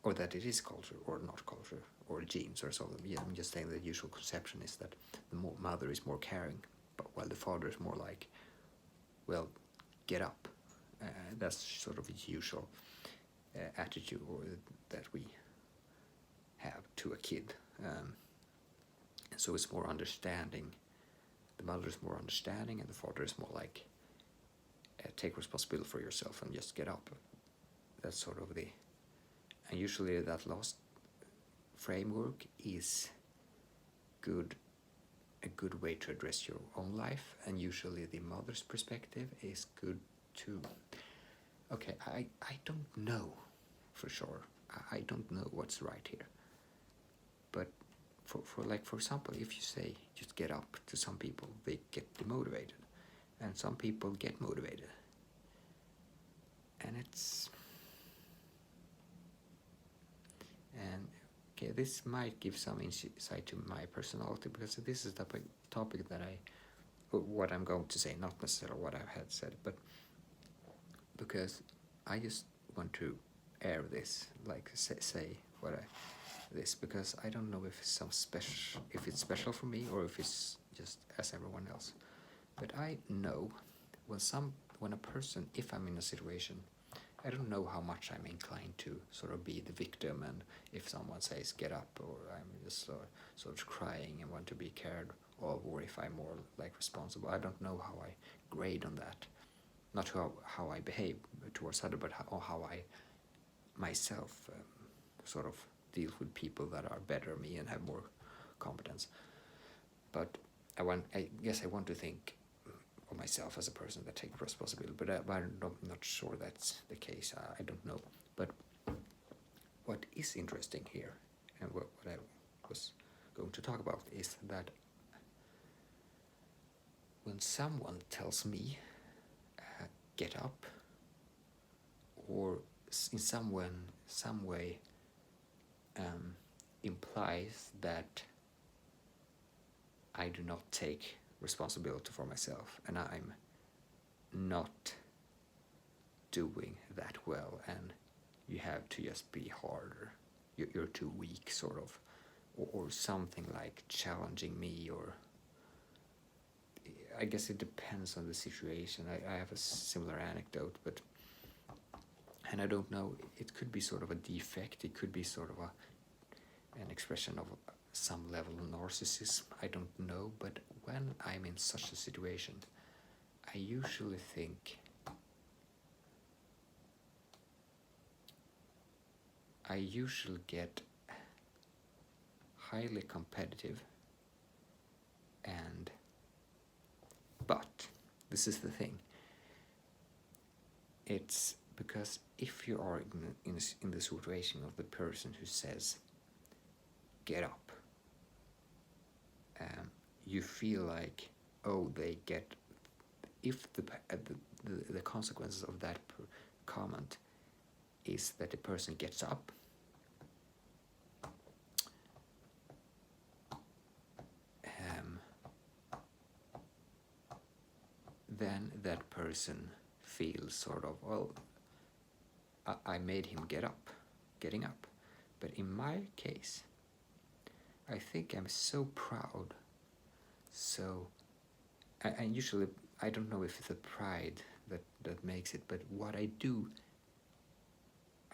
or that it is culture or not culture, or genes or so. Yeah, I'm just saying the usual conception is that the mother is more caring, but while the father is more like, well, get up. That's sort of a usual attitude, or that we have to a kid. So it's more understanding. The mother is more understanding, and the father is more like, take responsibility for yourself and just get up. That's sort of the, and usually that last framework is a good way to address your own life, and usually the mother's perspective is good too. okay, I don't know for sure. I don't know what's right here. But for example, if you say just get up, to some people they get demotivated, and some people get motivated, and okay, this might give some insight to my personality, because this is the topic that what I'm going to say, not necessarily what I had said, but because I just want to air this, like say what I this, because I don't know if it's some special, if it's special for me or if it's just as everyone else. But I know when a person, if I'm in a situation, I don't know how much I'm inclined to sort of be the victim, and if someone says get up, or I'm just sort of crying and want to be cared of, or if I'm more like responsible. I don't know how I grade on that. Not how I behave towards other, but how I myself sort of deal with people that are better than me and have more competence. But I guess I want to think of myself as a person that takes responsibility, but I'm not sure that's the case. I don't know. But what is interesting here, and what I was going to talk about, is that when someone tells me get up, or in some way implies that I do not take responsibility for myself, and I'm not doing that well, and you have to just be harder, you're too weak, sort of, or something like challenging me, or I guess it depends on the situation. I have a similar anecdote, but, and I don't know, it could be sort of a defect, it could be sort of an expression of some level of narcissism, I don't know. But when I'm in such a situation, I usually get highly competitive, and but this is the thing, it's because if you are in the situation of the person who says get up, you feel like, oh, they get, if the consequences of that comment is that the person gets up, then that person feels sort of, well, I made him getting up. But in my case, I think I'm so proud, so I usually, I don't know if it's the pride that makes it, but what I do,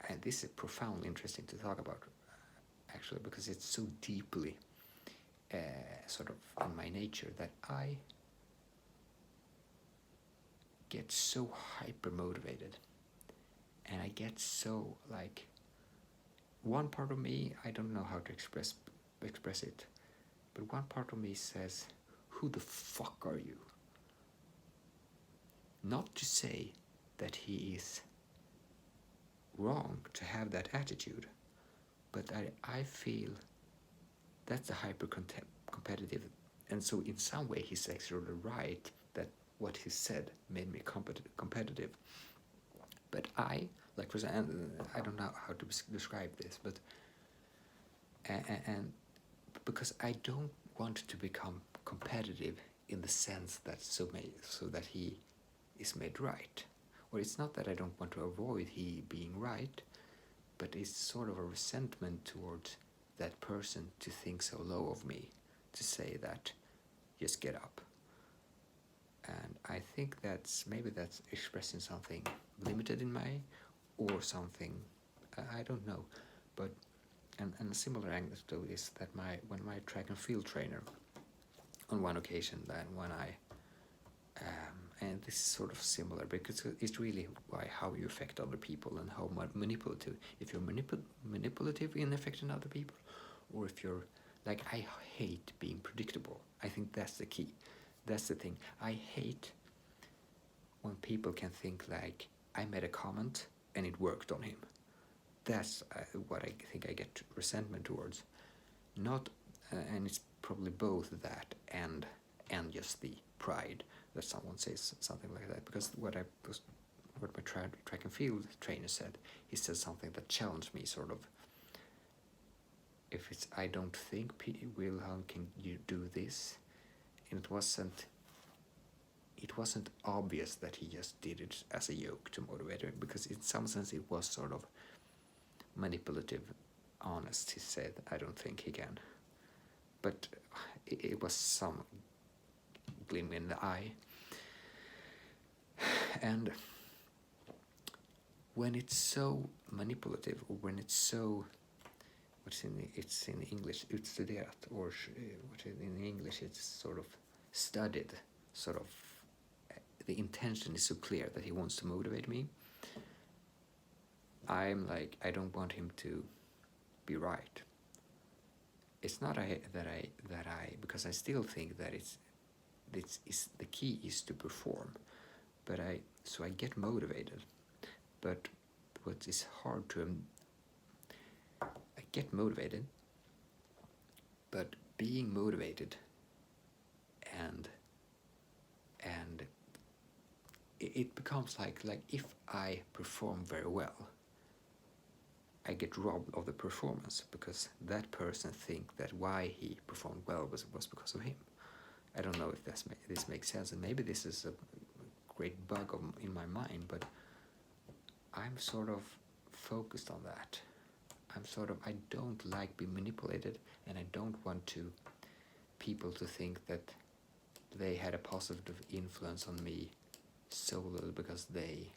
and this is profoundly interesting to talk about, actually, because it's so deeply sort of in my nature, that I get so hyper motivated, and I get so like, one part of me, I don't know how to express it, but one part of me says, who the fuck are you? Not to say that he is wrong to have that attitude, but I feel that's a hyper competitive, and so in some way he's actually right that what he said made me competitive. But I, like, for example, I don't know how to describe this, but and because I don't want to become competitive in the sense that so that he is made right. Or it's not that I don't want to avoid he being right, but it's sort of a resentment towards that person to think so low of me, to say that just get up. And I think maybe that's expressing something limited in my, or something, I don't know. But and a similar anecdote is that when my track and field trainer, on one occasion, that when I and this is sort of similar, because it's really how you affect other people, and how manipulative, if you're manipulative in affecting other people, or if you're like, I hate being predictable. I think that's the key. That's the thing. I hate when people can think like I made a comment and it worked on him. That's what I think I get resentment towards. Not, and it's probably both that and just the pride that someone says something like that. Because what my track and field trainer said, he said something that challenged me, sort of. If it's, I don't think Wilhelm can you do this, and it wasn't obvious that he just did it as a joke to motivate her, because in some sense it was sort of manipulative, honest. He said, I don't think he can. But it was some gleam in the eye. And when it's so manipulative, or when it's so, it's in English, utstuderat, or in English it's sort of studied, sort of, the intention is so clear that he wants to motivate me. I'm like, I don't want him to be right. It's not that I because I still think that it's the key is to perform, but I get motivated. But what is hard to I get motivated, but being motivated and it becomes like if I perform very well, I get robbed of the performance, because that person think that why he performed well was because of him. I don't know if this makes sense, and maybe this is a great bug in my mind, but I'm sort of focused on that. I don't like being manipulated, and I don't want people to think that they had a positive influence on me solely because they.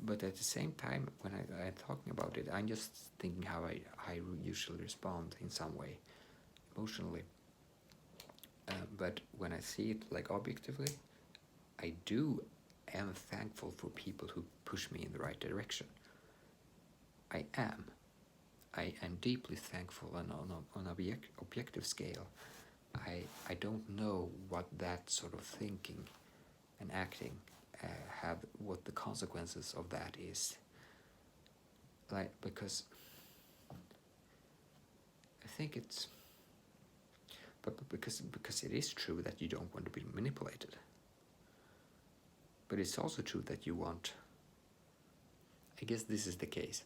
But at the same time, when I'm talking about it, I'm just thinking how I usually respond in some way, emotionally. But when I see it like objectively, I am thankful for people who push me in the right direction. I am deeply thankful, and on an objective scale, I don't know what that sort of thinking and acting have, what the consequences of that is. Like, because I think it's, but because it is true that you don't want to be manipulated. But it's also true that you want, I guess this is the case.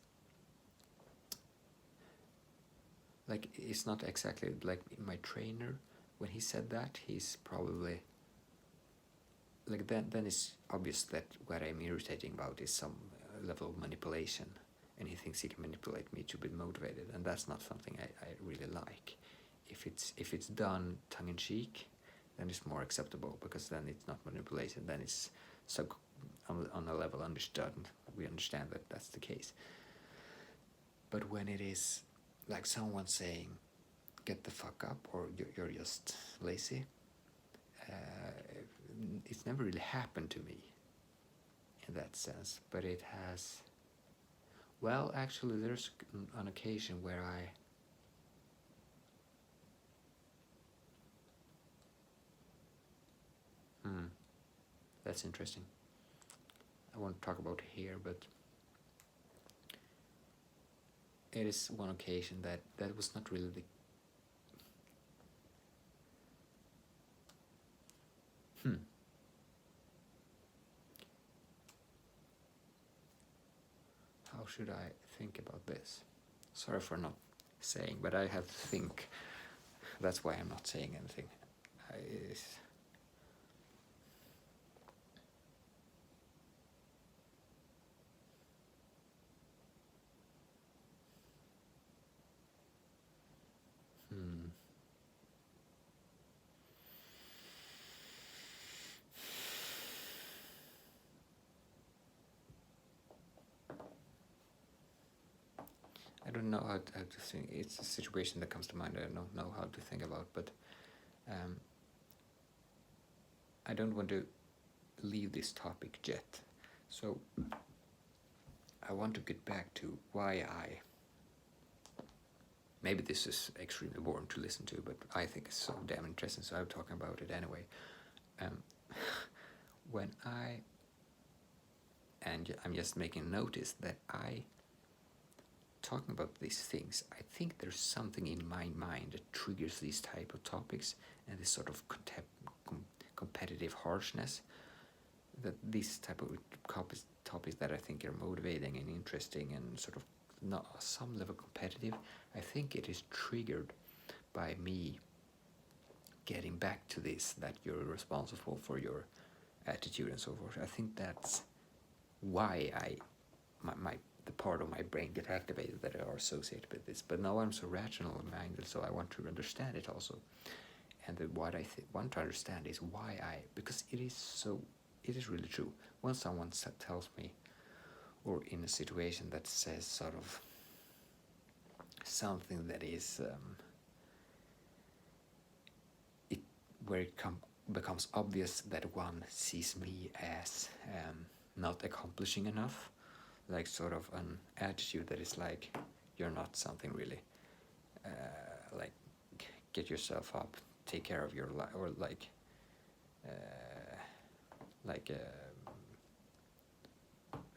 Like, it's not exactly like my trainer, when he said that, he's probably, like, then it's obvious that what I'm irritating about is some level of manipulation, and he thinks he can manipulate me to be motivated, and that's not something I really like. If it's done tongue-in-cheek, then it's more acceptable, because then it's not manipulation, then it's on a level understood, we understand that that's the case. But when it is like someone saying, get the fuck up, or you're just lazy, it's never really happened to me in that sense, but it has. Well, actually, there's an occasion where that's interesting. I won't talk about it here, but it is one occasion that was not really the. How should I think about this? Sorry for not saying, but I have to think. That's why I'm not saying anything. I don't know how to think. It's a situation that comes to mind. I don't know how to think about, but I don't want to leave this topic yet. So I want to get back to why maybe this is extremely boring to listen to, but I think it's so damn interesting, so I'm talking about it anyway. When I and I'm just making notice that talking about these things, I think there's something in my mind that triggers these type of topics and this sort of competitive harshness, that these type of topics that I think are motivating and interesting and sort of not some level competitive, I think it is triggered by me getting back to this, that you're responsible for your attitude and so forth. I think that's why the part of my brain get activated that are associated with this. But now I'm so rational minded, so I want to understand it also. And what I want to understand is why because it is really true. When someone tells me, or in a situation that says sort of something that is where it becomes obvious that one sees me as not accomplishing enough, like sort of an attitude that is like, you're not something really, like get yourself up, take care of your life, or like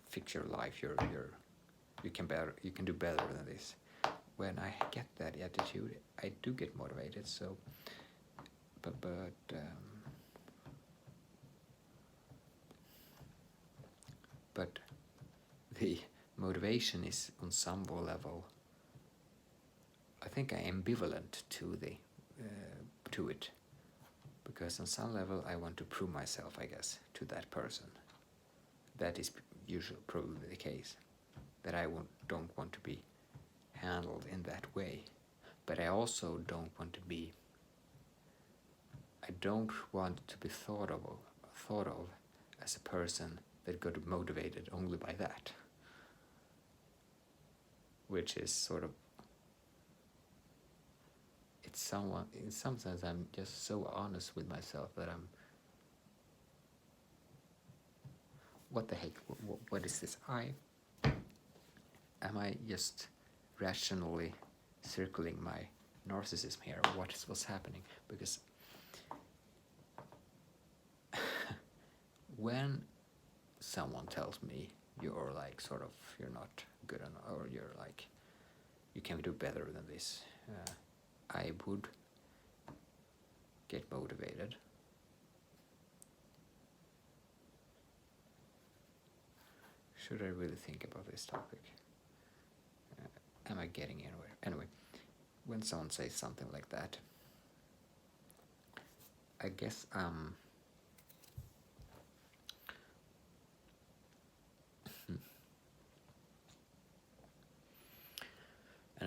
fix your life, you can do better than this. When I get that attitude, I do get motivated. So but the motivation is on some level, I think I am ambivalent to it, because on some level I want to prove myself, I guess, to that person. That is usually probably the case, that I don't want to be handled in that way, but I also don't want to be thought of as a person that got motivated only by that, which is sort of, it's in some sense I'm just so honest with myself that I'm, what the heck, what is this? Am I just rationally circling my narcissism here, or what's happening? Because when someone tells me you're like sort of, you're not good enough, or you're like, you can do better than this, I would get motivated. Should I really think about this topic? Am I getting anywhere? Anyway, when someone says something like that, I guess and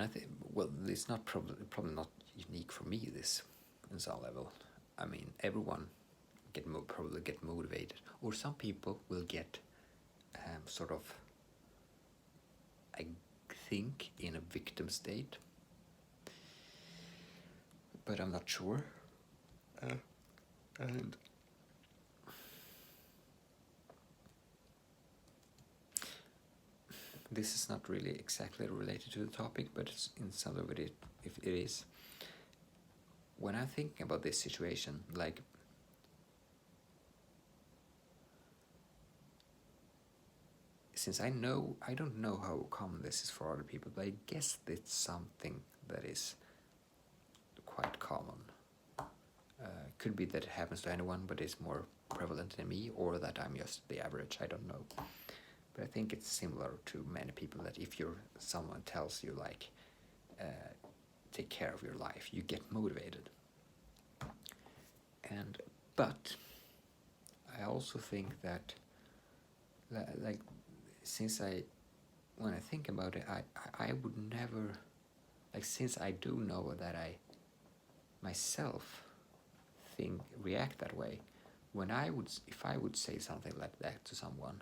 I think, well, it's not probably not unique for me, this, in some level. I mean, everyone probably get motivated, or some people will get sort of, I think, in a victim state, but I'm not sure. And this is not really exactly related to the topic, but it's in some of it, if it is. When I'm thinking about this situation, like, since I don't know how common this is for other people, but I guess it's something that is quite common. Could be that it happens to anyone, but it's more prevalent than me, or that I'm just the average, I don't know. But I think it's similar to many people, that if someone tells you like, take care of your life, you get motivated. But I also think that, like, when I think about it, I would never, like, since I do know that I myself react that way, if I would say something like that to someone,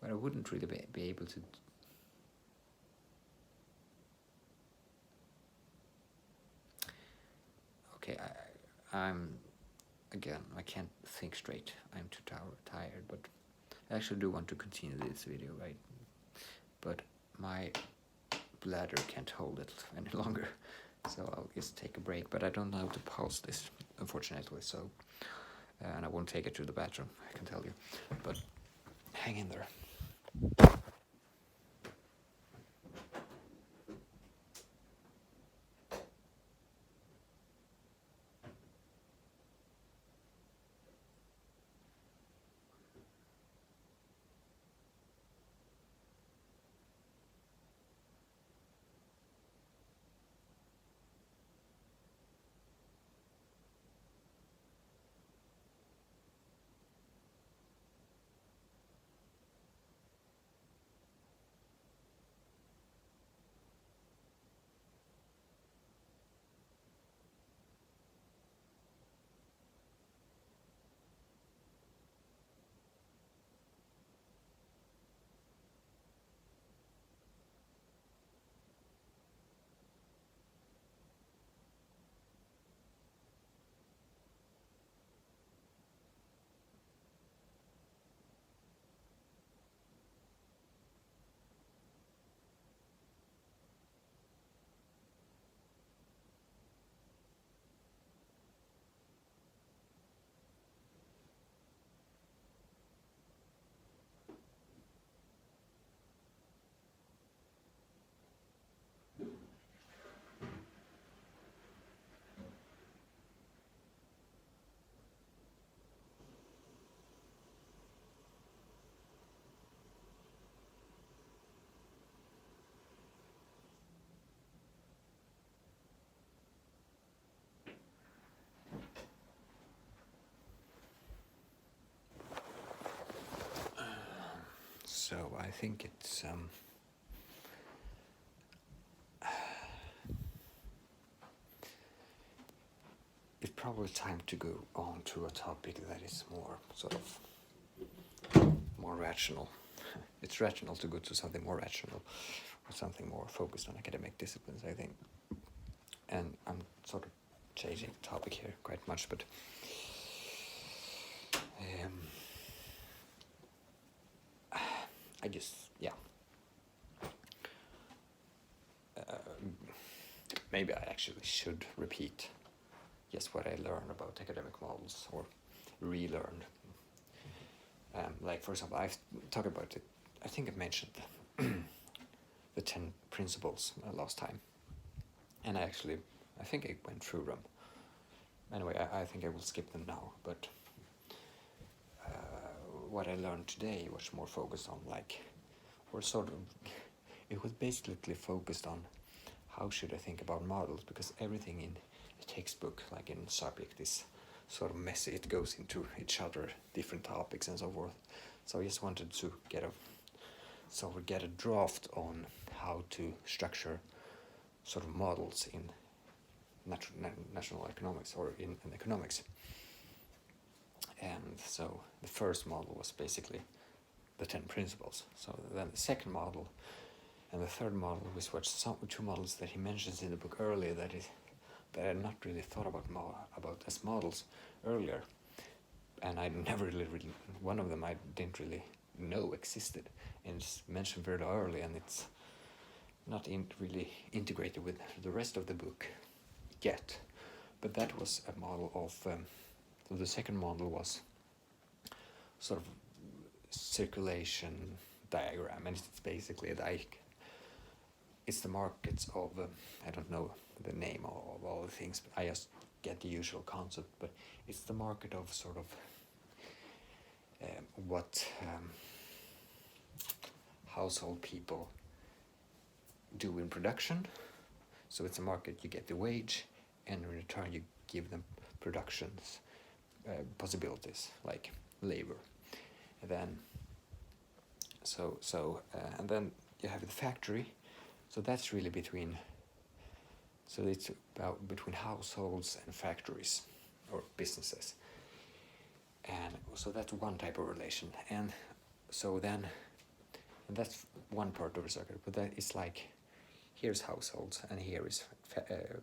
but I wouldn't really be able to. Okay, I'm again, I can't think straight. I'm too tired, but I actually do want to continue this video, right? But my bladder can't hold it any longer, so I'll just take a break. But I don't know how to pause this, unfortunately. So, and I won't take it to the bathroom, I can tell you. But hang in there. So I think it's probably time to go on to a topic that is more sort of more rational. It's rational to go to something more rational or something more focused on academic disciplines, I think. And I'm sort of changing the topic here quite much, but I just, yeah. Maybe I actually should repeat just what I learned about academic models, or relearned. Like, for example, I've talked about it, I think I mentioned the 10 principles last time. And I think I went through them. Anyway, I think I will skip them now, but what I learned today was more focused on, like, or sort of, it was basically focused on how should I think about models, because everything in a textbook, like in subject, is sort of messy. It goes into each other, different topics and so forth. So I just wanted to get a draft on how to structure sort of models in national economics, or in economics. And so the first model was basically the 10 principles. So then the second model and the third model, which were two models that he mentions in the book earlier, that I had not really thought about as models earlier, and I never really one of them I didn't really know existed, and it's mentioned very early, and it's not really integrated with the rest of the book yet. But that was a model of so the second model was sort of circulation diagram, and it's basically it's the markets of I don't know the name of all the things, but I just get the usual concept. But it's the market of sort of what household people do in production. So it's a market, you get the wage, and in return you give them productions possibilities like labor. And then and then you have the factory. So that's really it's about between households and factories or businesses. And so that's one type of relation. And so then, and that's one part of the circle, but that is like, here's households and here is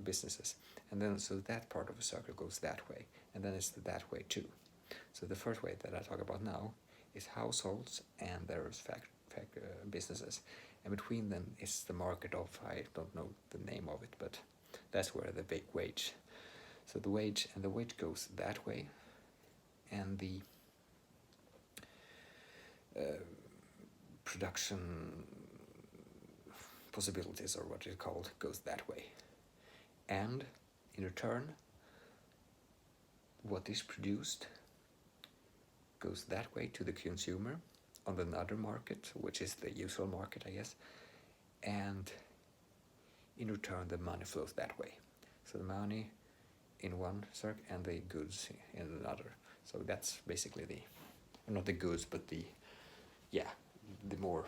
businesses. And then so that part of the circle goes that way, and then it's that way too. So the first way that I talk about now is households, and there's businesses. And between them is the market of, I don't know the name of it, but that's where the big wage. So the wage goes that way, and the production possibilities, or what it's called, goes that way. And in return, what is produced goes that way to the consumer on another market, which is the usual market, I guess. And in return, the money flows that way. So the money in one circle and the goods in another. So that's basically the, not the goods, but the more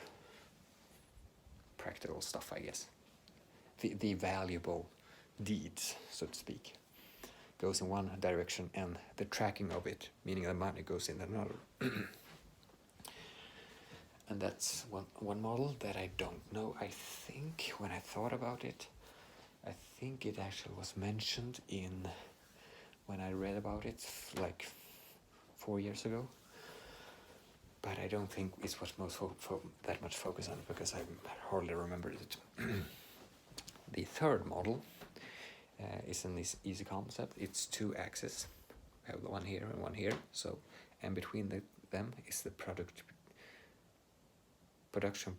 practical stuff, I guess. The valuable deeds, so to speak, goes in one direction, and the tracking of it, meaning the money, goes in another. And that's one model that I don't know. I think when I thought about it, I think it actually was mentioned when I read about it like 4 years ago. But I don't think it's what most that much focus on it, because I hardly remembered it. The third model is an easy concept. It's 2 axes. I have one here and one here. So, and between them is the production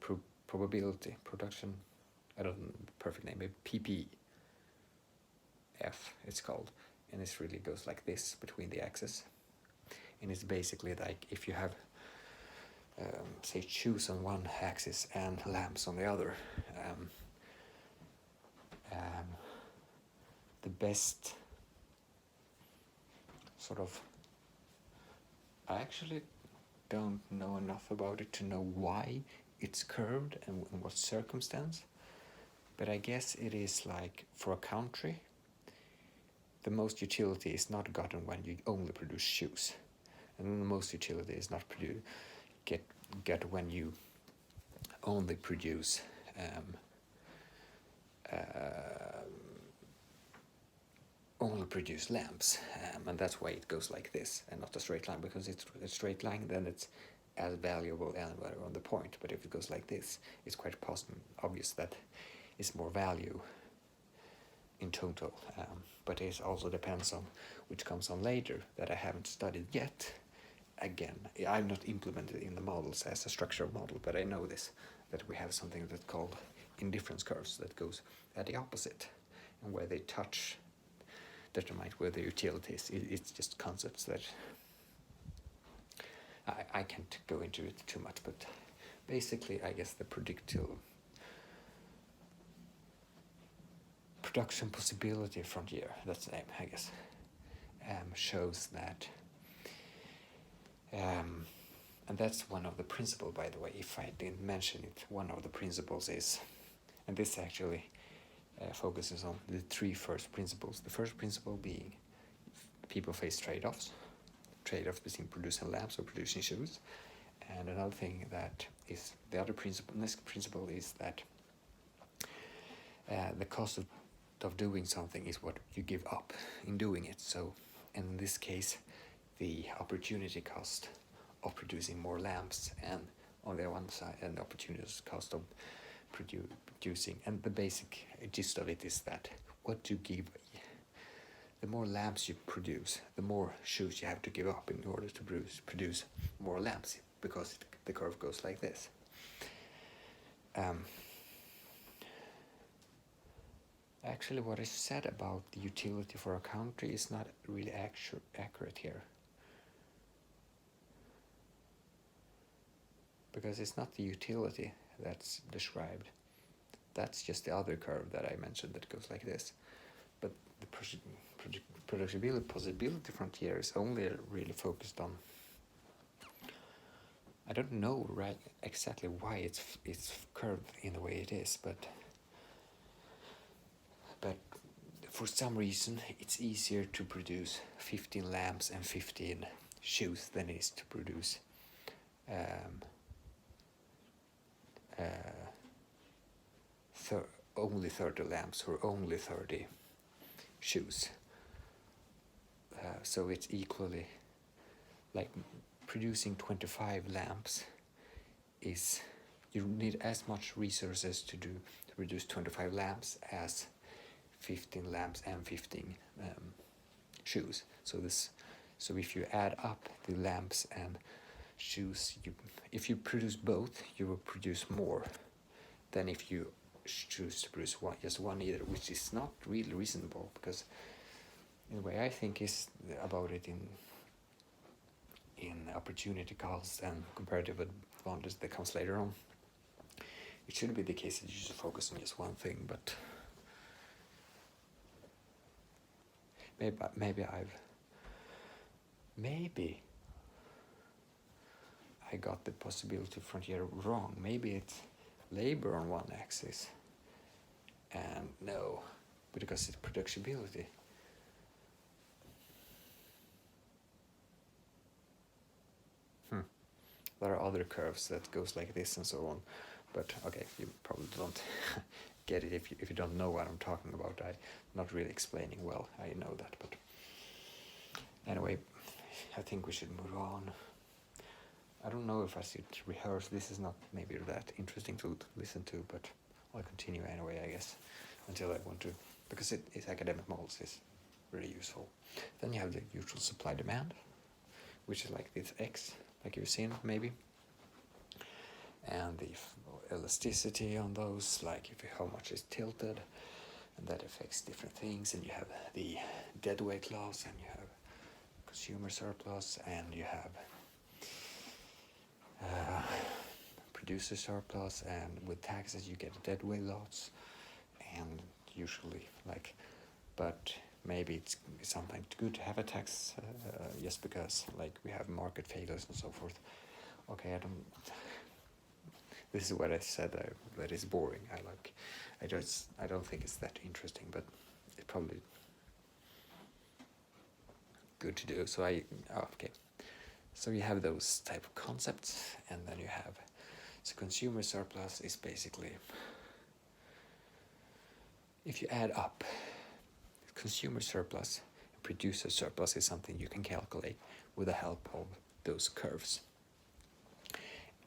probability. Production, I don't know the perfect name, maybe PPF it's called. And it really goes like this between the axes. And it's basically like if you have say shoes on one axis and lamps on the other, the best sort of, I actually don't know enough about it to know why it's curved and in what circumstance, but I guess it is like for a country, the most utility is not gotten when you only produce shoes, and the most utility is not get when you only produce lamps, and that's why it goes like this and not a straight line, because it's a straight line, then it's as valuable anywhere on the point. But if it goes like this, it's quite obvious that it's more value in total. But it also depends on which comes on later that I haven't studied yet. Again, I'm not implemented in the models as a structural model, but I know this, that we have something that's called indifference curves that goes at the opposite, and where they touch determine where the utility is. It's just concepts that I can't go into it too much, but basically I guess the production possibility frontier, that's the name, I guess, shows that, and that's one of the principles, by the way, if I didn't mention it. One of the principles is, and this actually focuses on the 3 first principles. The first principle being people face trade-offs between producing lamps or producing shoes. And another thing that is the other principle, next principle, is that the cost of doing something is what you give up in doing it. So in this case, the opportunity cost of producing more lamps, and on the one side, and the opportunity cost of producing, and the basic gist of it is that what you give, the more lamps you produce, the more shoes you have to give up in order to produce more lamps, because the curve goes like this. Actually, what is said about the utility for a country is not really accurate here, because it's not the utility that's described. That's just the other curve that I mentioned that goes like this. But the productibility possibility frontier is only really focused on, I don't know exactly why it's curved in the way it is, but for some reason it's easier to produce 15 lamps and 15 shoes than it is to produce only 30 lamps or only 30 shoes. So it's equally like producing 25 lamps is, you need as much resources to produce 25 lamps as 15 lamps and 15 shoes. So if you add up the lamps and if you produce both, you will produce more than if you choose to produce just one either, which is not really reasonable, because in the way I think is about it in opportunity cost and comparative advantage that comes later on. It shouldn't be the case that you should focus on just one thing, but maybe I got the possibility frontier wrong. Maybe it's labor on one axis, and no, because it's productibility. There are other curves that goes like this and so on, but okay, you probably don't get it if you don't know what I'm talking about. I'm not really explaining well, I know that, but anyway, I think we should move on. I don't know if I should rehearse. This is not maybe that interesting to listen to, but I'll continue anyway, I guess, until I want to, because it's academic models is really useful. Then you have the usual supply demand, which is like this X, like you've seen maybe, and the elasticity on those, like how much is tilted, and that affects different things. And you have the deadweight loss, and you have consumer surplus, and you have producer surplus, and with taxes you get deadweight loss, and usually but maybe it's sometimes good to have a tax just because we have market failures and so forth. Okay, this is what I said that is boring. I don't think it's that interesting, but it's probably good to do. So okay. So you have those type of concepts, and then you have consumer surplus is basically, if you add up consumer surplus and producer surplus, is something you can calculate with the help of those curves.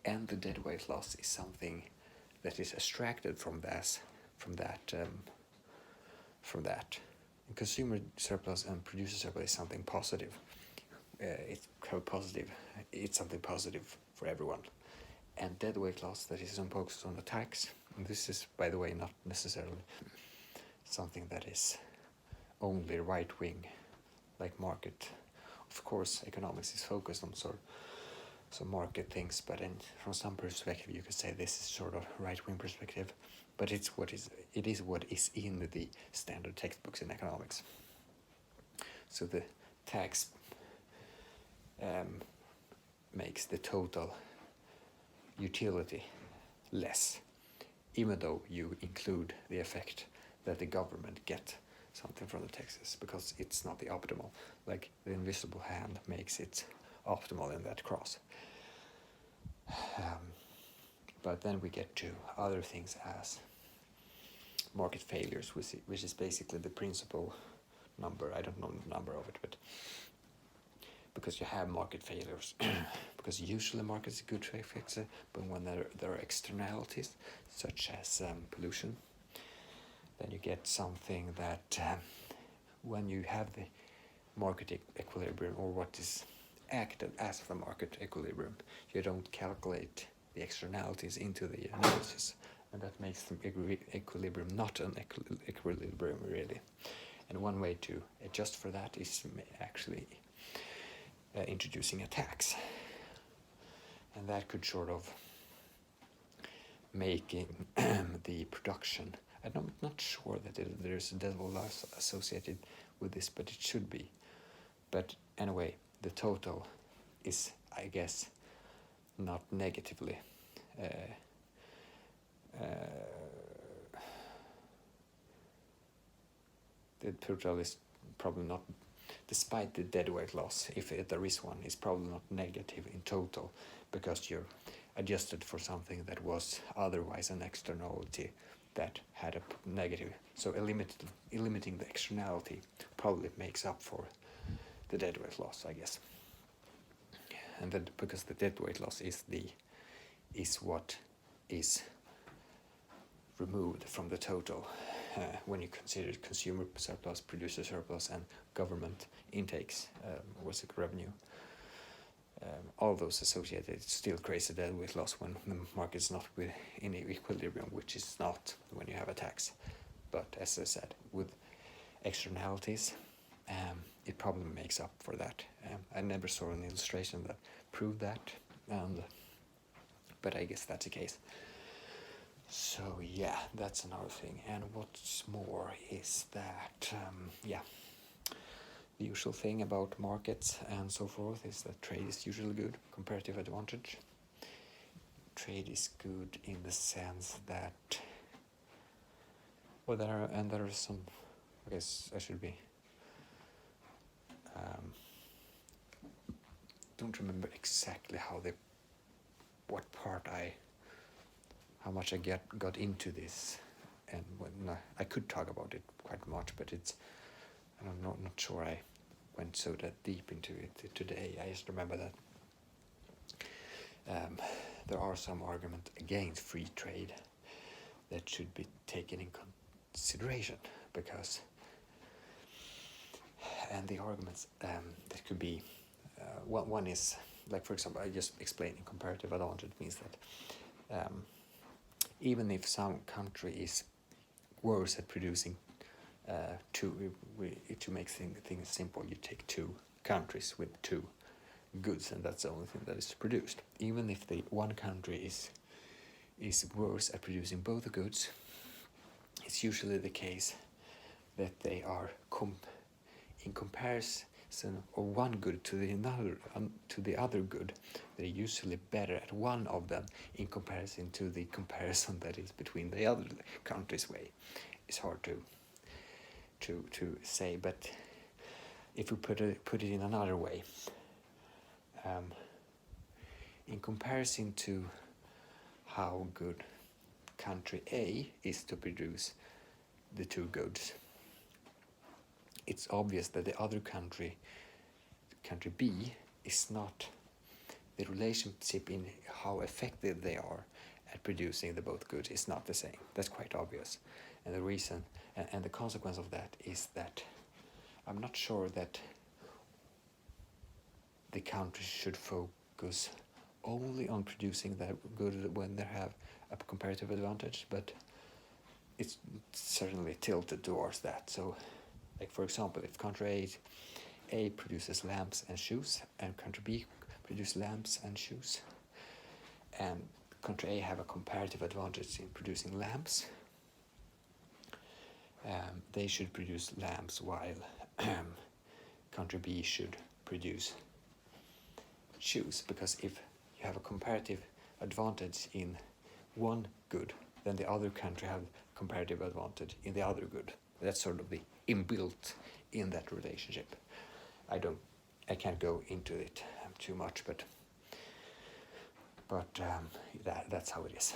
And the deadweight loss is something that is extracted from that. And consumer surplus and producer surplus is something positive. It's something positive for everyone. And deadweight loss, that is focused on the tax. And this is, by the way, not necessarily something that is only right-wing, like market. Of course, economics is focused on some market things, but from some perspective, you could say this is sort of right-wing perspective. But it is what is in the standard textbooks in economics. So the tax makes the total utility less, even though you include the effect that the government get something from the taxes, because it's not the optimal. Like the invisible hand makes it optimal in that cross. But then we get to other things as market failures, which is basically the principal number. I don't know the number of it, but because you have market failures, because usually markets are good to fix it, but when there are externalities such as pollution, then you get something that when you have the market equilibrium, or what is acted as the market equilibrium, you don't calculate the externalities into the analysis, and that makes the equilibrium not an equilibrium really. And one way to adjust for that is actually introducing a tax, and that could sort of making the production. I'm not sure that there's a deadweight loss associated with this, but it should be. But anyway, the total is, I guess, not negatively the total is probably not, despite the deadweight loss, if there is one, is probably not negative in total, because you're adjusted for something that was otherwise an externality that had a negative. So eliminating the externality probably makes up for the deadweight loss, I guess. And then because the deadweight loss is what is removed from the total when you consider consumer surplus, producer surplus, and government intakes, revenue. all those associated, it still creates a deadweight loss when the market's not in equilibrium, which is not when you have a tax. But as I said, with externalities, it probably makes up for that. I never saw an illustration that proved that, but I guess that's the case. So yeah, that's another thing. And what's more is that, the usual thing about markets and so forth is that trade is usually good, comparative advantage. Trade is good in the sense that, well, there are some, I guess I should be, don't remember exactly how how much I got into this, and when I could talk about it quite much, but I'm not sure I went so that deep into it today. I just remember that there are some arguments against free trade that should be taken in consideration, because, and the arguments that could be, one is, like for example, I just explained in comparative advantage means that even if some country is worse at producing to make things simple, you take two countries with two goods, and that's the only thing that is produced. Even if the one country is worse at producing both goods, it's usually the case that they are in comparison of one good to the other good, they're usually better at one of them in comparison to the comparison that is between the other countries' way. It's hard to say, but if we put it in another way, in comparison to how good country A is to produce the two goods, it's obvious that the other country B, is not, the relationship in how effective they are at producing the both goods is not the same. That's quite obvious. And the reason and the consequence of that is that I'm not sure that the country should focus only on producing that good when they have a comparative advantage, but it's certainly tilted towards that. So, like for example, if country A produces lamps and shoes, and country B produces lamps and shoes, and country A have a comparative advantage in producing lamps, they should produce lamps, while country B should produce shoes, because if you have a comparative advantage in one good, then the other country have comparative advantage in the other good. That's sort of the inbuilt in that relationship. I can't go into it too much, but that's how it is.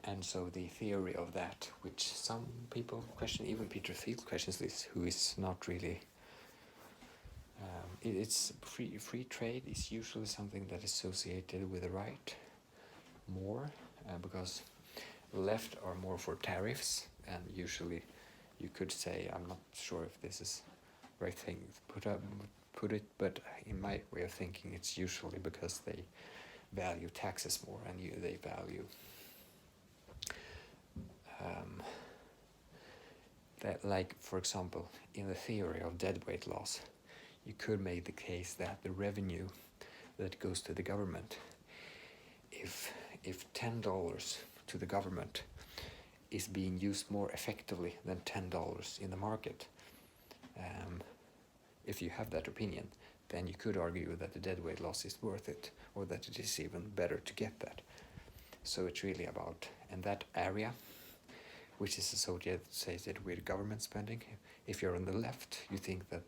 And so the theory of that, which some people question, even Peter Thiel questions this, who is not really. It's free trade is usually something that is associated with the right more, because left are more for tariffs, and usually you could say, I'm not sure if this is the right thing to put it, but in my way of thinking, it's usually because they value taxes more, and they value that, like for example, in the theory of deadweight loss, you could make the case that the revenue that goes to the government, if $10 to the government is being used more effectively than $10 in the market, if you have that opinion, then you could argue that the deadweight loss is worth it, or that it is even better to get that. So it's really about, and that area, which is associated with government spending, if you're on the left, you think that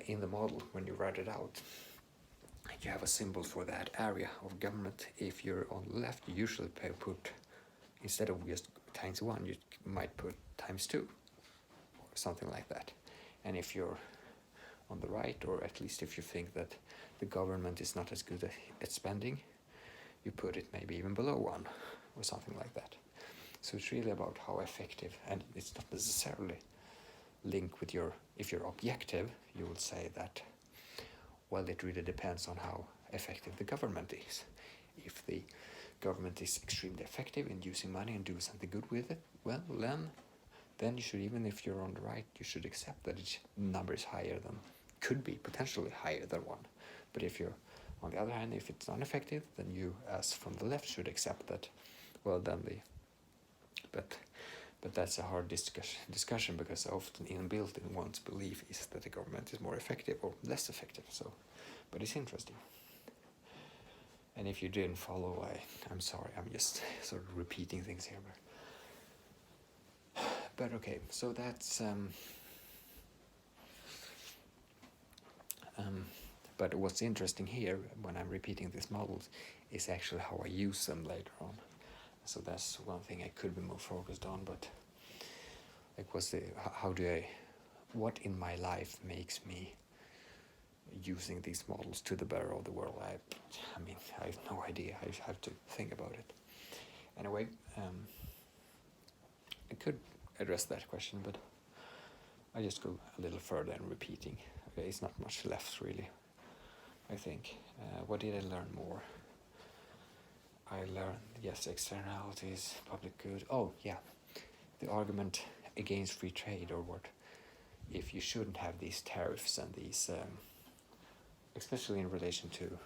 in the model, when you write it out, you have a symbol for that area of government. If you're on the left, you usually put, instead of just ×1, you might put ×2, or something like that. And if you're on the right, or at least if you think that the government is not as good at spending, you put it maybe even below 1, or something like that. So it's really about how effective, and it's not necessarily link with if you're objective, you will say that, well, it really depends on how effective the government is. If the government is extremely effective in using money and doing something good with it, well, then you should, even if you're on the right, you should accept that the number is higher than, could be potentially higher than 1. But if you're, on the other hand, if it's not effective, then you, as from the left, should accept that, well, then but that's a hard discussion, because often inbuilt in one's belief is that the government is more effective or less effective. So, but it's interesting. And if you didn't follow, I'm sorry, I'm just sort of repeating things here. But okay, so that's but what's interesting here when I'm repeating these models is actually how I use them later on. So that's one thing I could be more focused on, but like what in my life makes me using these models to the better of the world? I mean, I have no idea. I have to think about it. Anyway, I could address that question, but I just go a little further and repeating. Okay, it's not much left, really, I think. What did I learn more? I learned, yes, externalities, public good. Oh, yeah, the argument against free trade, or what, if you shouldn't have these tariffs and these, especially in relation to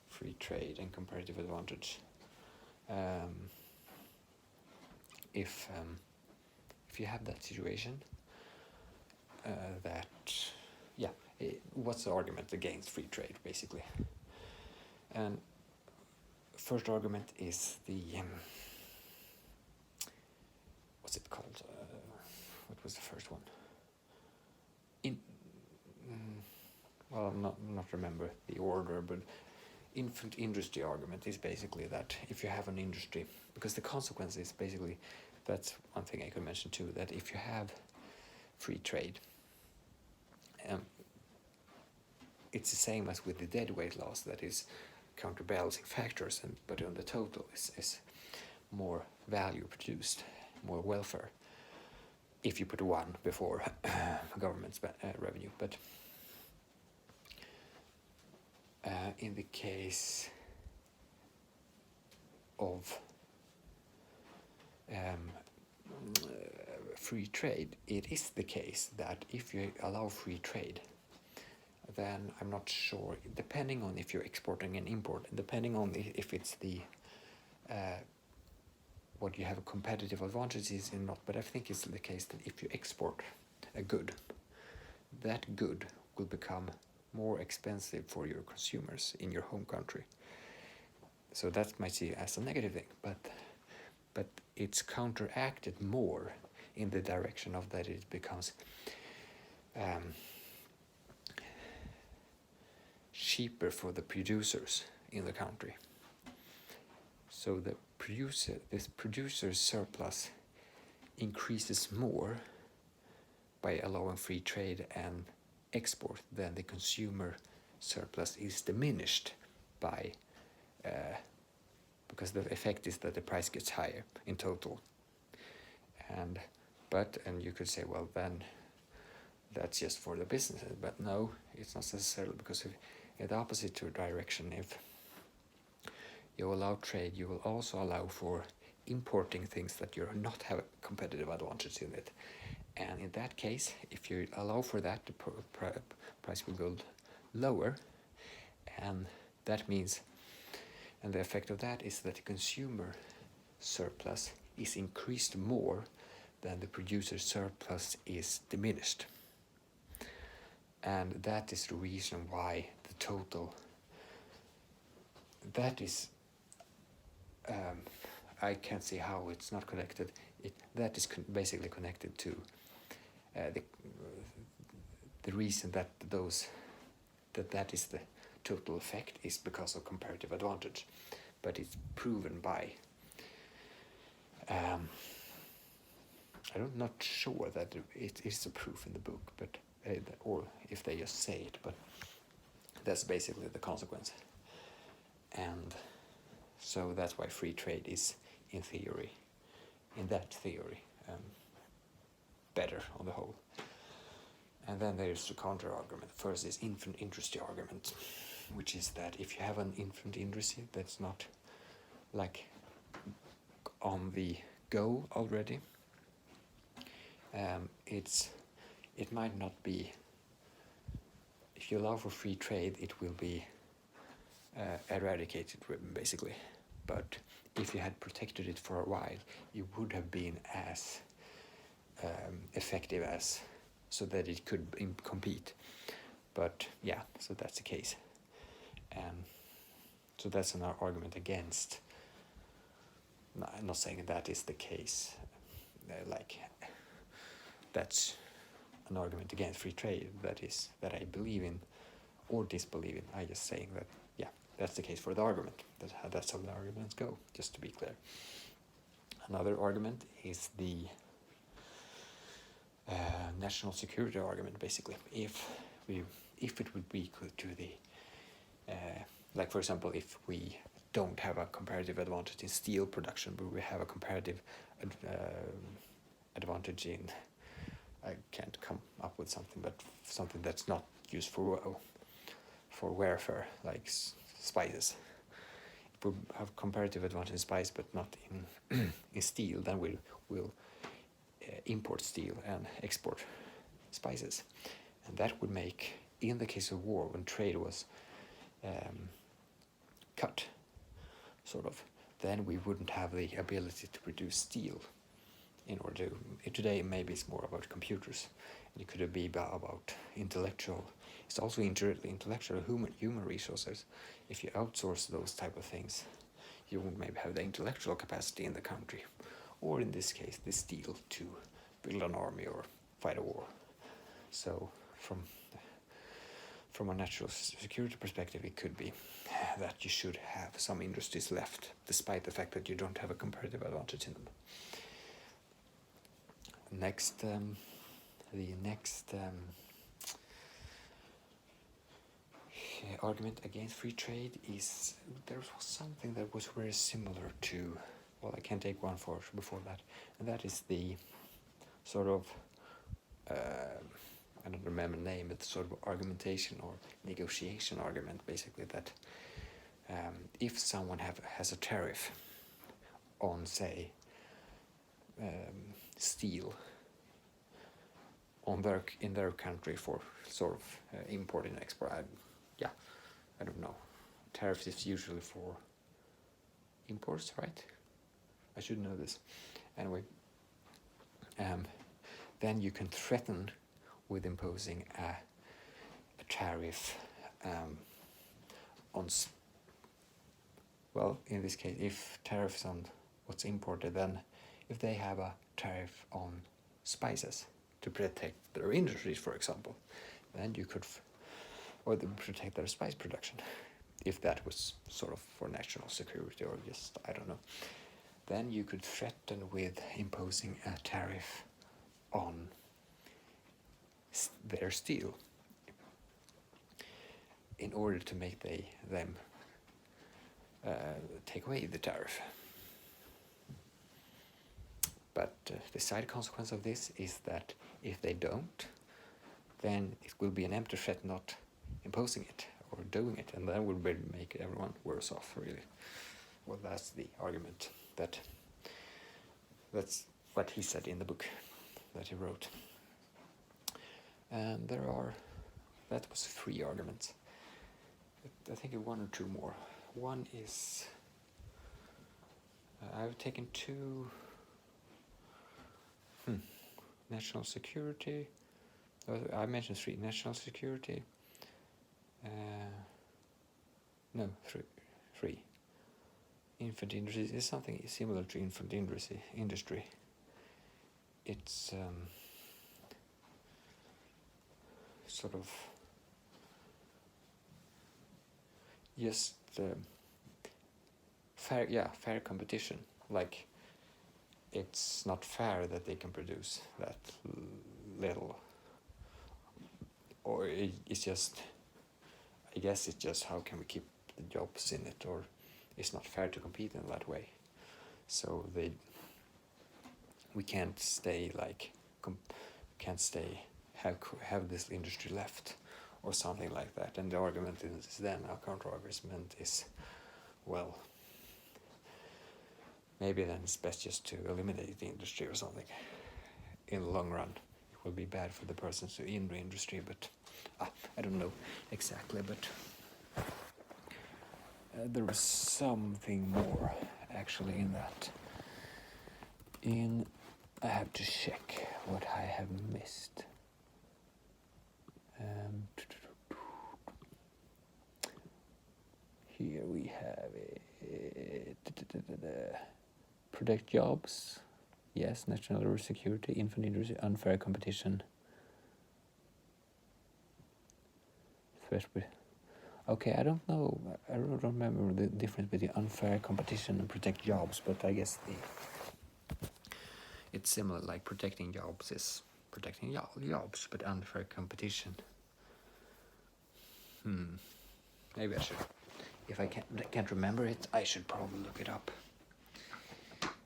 free trade and comparative advantage. If you have that situation, what's the argument against free trade, basically? And first argument is the what's it called? What was the first one? Well, not remember the order, but infant industry argument is basically that if you have an industry, because the consequence is basically, that's one thing I could mention too, that if you have free trade, it's the same as with the deadweight laws, that is counterbalancing factors, but on the total is more value produced, more welfare, if you put 1 before government's revenue. But in the case of free trade, it is the case that if you allow free trade, then I'm not sure, depending on if you're exporting and import, depending on if it's the what you have competitive advantages in, not, but I think it's the case that if you export a good, that good will become more expensive for your consumers in your home country. So that might see as a negative thing, but it's counteracted more in the direction of that it becomes cheaper for the producers in the country. So this producer's surplus increases more by allowing free trade and export than the consumer surplus is diminished by, because the effect is that the price gets higher in total. And you could say, well, then that's just for the businesses, but no, it's not necessarily, because if in the opposite direction, if you allow trade, you will also allow for importing things that you not have a competitive advantage in it. And in that case, if you allow for that, the price will go lower, and that means, and the effect of that is that the consumer surplus is increased more than the producer's surplus is diminished. And that is the reason why the total, that is, I can't see how it's not connected. That is basically connected to the reason that that is the total effect is because of comparative advantage, but it's proven by. I'm not sure that it is a proof in the book, but or if they just say it, but that's basically the consequence. And so that's why free trade is, in that theory, better on the whole. And then there's the counter argument. First is infant industry argument, which is that if you have an infant industry that's not like on the go already, it might not be. If you allow for free trade, it will be eradicated basically. But if you had protected it for a while, it would have been as effective as, so that it could compete. But yeah, so that's the case. So that's an argument against. No, I'm not saying that is the case. That's an argument against free trade. That I believe in or disbelieve in. I just saying that that's the case for the argument. That's how the arguments go. Just to be clear. Another argument is the national security argument. Basically, if it would be equal to the like, for example, if we don't have a comparative advantage in steel production, but we have a comparative advantage in, I can't come up with something, but something that's not used for warfare, like spices. If we have comparative advantage in spice, but not in in steel, then we'll import steel and export spices, and that would make, in the case of war, when trade was cut, sort of, then we wouldn't have the ability to produce steel. In order to, today maybe it's more about computers, and it could be about intellectual. It's also intellectual human resources. If you outsource those type of things, you won't maybe have the intellectual capacity in the country, or in this case, the steel to build an army or fight a war. So from a national security perspective, it could be that you should have some industries left, despite the fact that you don't have a comparative advantage in them. The next argument against free trade is, there was something that was very similar to, well, I can take one before that, and that is the sort of I don't remember the name, it's sort of argumentation or negotiation argument, basically, that if someone has a tariff on, say, steel in their country for sort of import and export, I don't know. Tariffs is usually for imports, right? I should know this. Anyway, then you can threaten with imposing a tariff on, well, in this case, if tariffs on what's imported, then if they have a tariff on spices to protect their industries, for example, then you could, or to protect their spice production, if that was sort of for national security or just, I don't know, then you could threaten with imposing a tariff on their steel in order to make them take away the tariff. But the side consequence of this is that if they don't, then it will be an empty threat not imposing it or doing it, and that would make everyone worse off, really. Well, that's the argument. That's what he said in the book that he wrote. And that was 3 arguments. I think 1 or 2 more. One is, I've taken 2, national security. I mentioned 3, national security. No, 3. Infant industry is something similar to infant industry. It's sort of just fair competition. Like, it's not fair that they can produce that little, or it's just, I guess it's just, how can we keep the jobs in it, or it's not fair to compete in that way. So we can't stay like can't stay, have this industry left, or something like that. And the argument is then, our counter argument is, well, maybe then it's best just to eliminate the industry or something. In the long run, it will be bad for the persons in the industry, but I don't know exactly, but there was something more actually in that. I have to check what I have missed. Here we have it. Protect jobs. Yes, national security, infant industry, unfair competition. Okay, I don't know. I don't remember the difference between unfair competition and protect jobs, but I guess it's similar. Like protecting jobs is protecting jobs, but unfair competition. Maybe I should. If I can't remember it, I should probably look it up.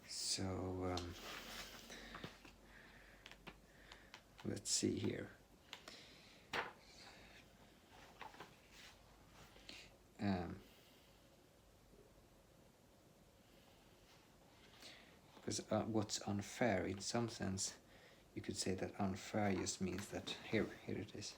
So let's see here. Because what's unfair, in some sense, you could say that unfair just means that here it is.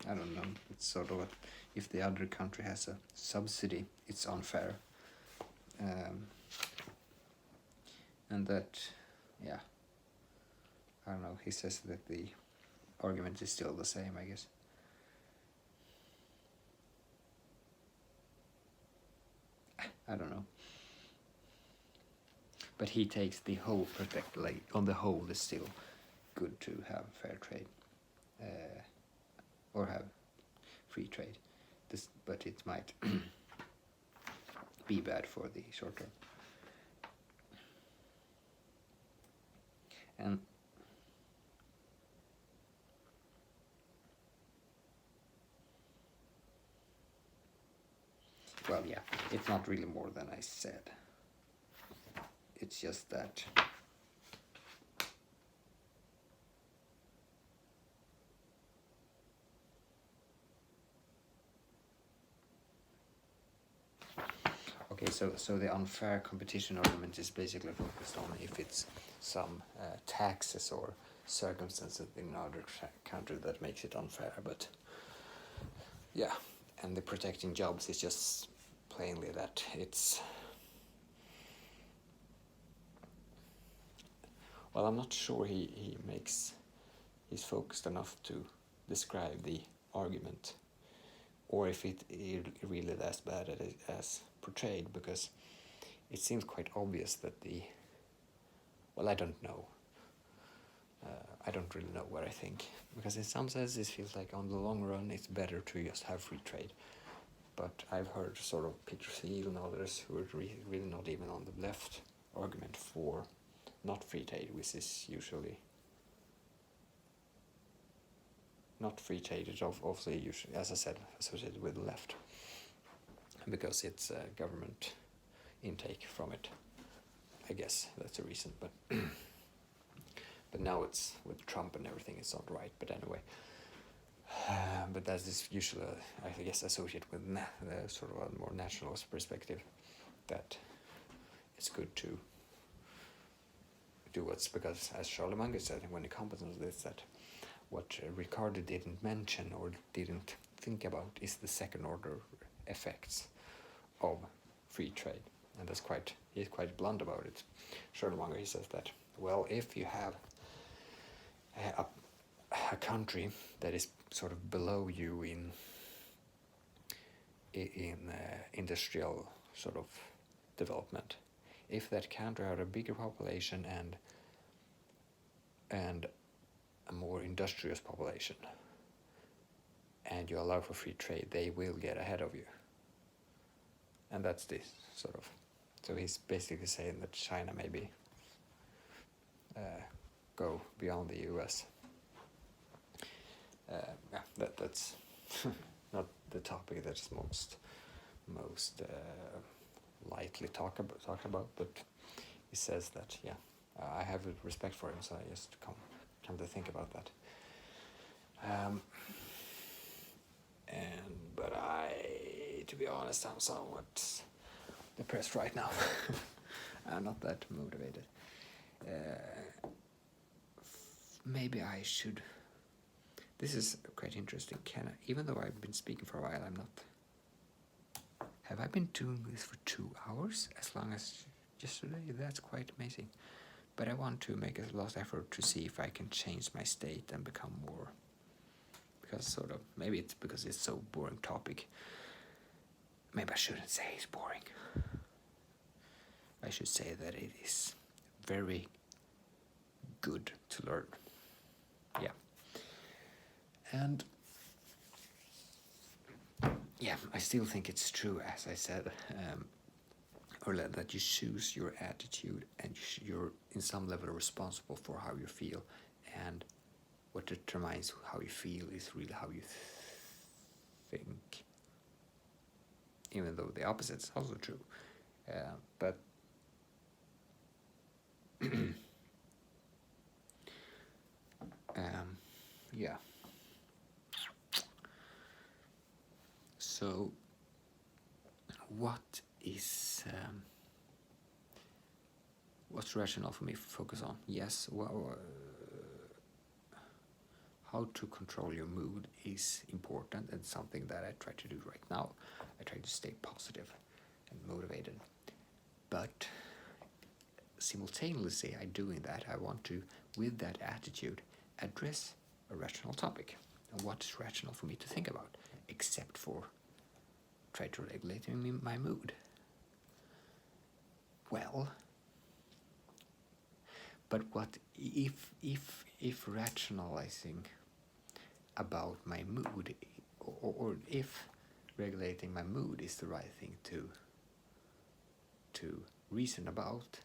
I don't know, it's sort of if the other country has a subsidy, it's unfair. And that, yeah, I don't know, he says that the argument is still the same, I guess. I don't know. But he takes the whole perspective, like on the whole it's still good to have fair trade. Or have free trade, but it might be bad for the short term. And well, yeah, it's not really more than I said. It's just that so the unfair competition argument is basically focused on if it's some taxes or circumstances in another country that makes it unfair, but yeah, and the protecting jobs is just plainly that it's, well, I'm not sure he's focused enough to describe the argument, or if it really as bad as portrayed, because it seems quite obvious that well, I don't know. I don't really know what I think, because in some sense it feels like on the long run it's better to just have free trade. But I've heard sort of Peter Thiel and others who are really not even on the left argument for not free trade, which is usually not free trade. It's obviously usually, as I said, associated with the left, because it's government intake from it. I guess that's the reason, but but now it's with Trump and everything, it's not right. But anyway, but that is usually, I guess, associated with the sort of a more nationalist perspective, that it's good to do what's, because as Charlie Munger said when it comes to this, that what Ricardo didn't mention or didn't think about is the second order effects of free trade, and he's quite blunt about it. Charlie Munger, he says that, well, if you have a country that is sort of below you in industrial sort of development, if that country had a bigger population and a more industrious population, and you allow for free trade, they will get ahead of you. And that's this sort of. So he's basically saying that China maybe go beyond the US. That's not the topic that's most lightly talked about, but he says that I have respect for him, so I just come to think about that. But to be honest, I'm somewhat depressed right now. I'm not that motivated. Maybe I should. This is quite interesting. Even though I've been speaking for a while, I'm not. Have I been doing this for 2 hours? As long as yesterday? That's quite amazing. But I want to make a last effort to see if I can change my state and become more. Because maybe it's because it's so boring topic. Maybe I shouldn't say it's boring. I should say that it is very good to learn. Yeah. And I still think it's true, as I said, or that you choose your attitude, and you're in some level responsible for how you feel, and what determines how you feel is really how you think. Even though the opposite is also true, but yeah. So, what's rational for me to focus on? Yes, well, how to control your mood is important, and something that I try to do right now. I try to stay positive and motivated, but simultaneously I doing that, I want to, with that attitude, address a rational topic. And what is rational for me to think about, except for try to regulate my mood? Well, but what if rationalizing about my mood, or if regulating my mood is the right thing to reason about,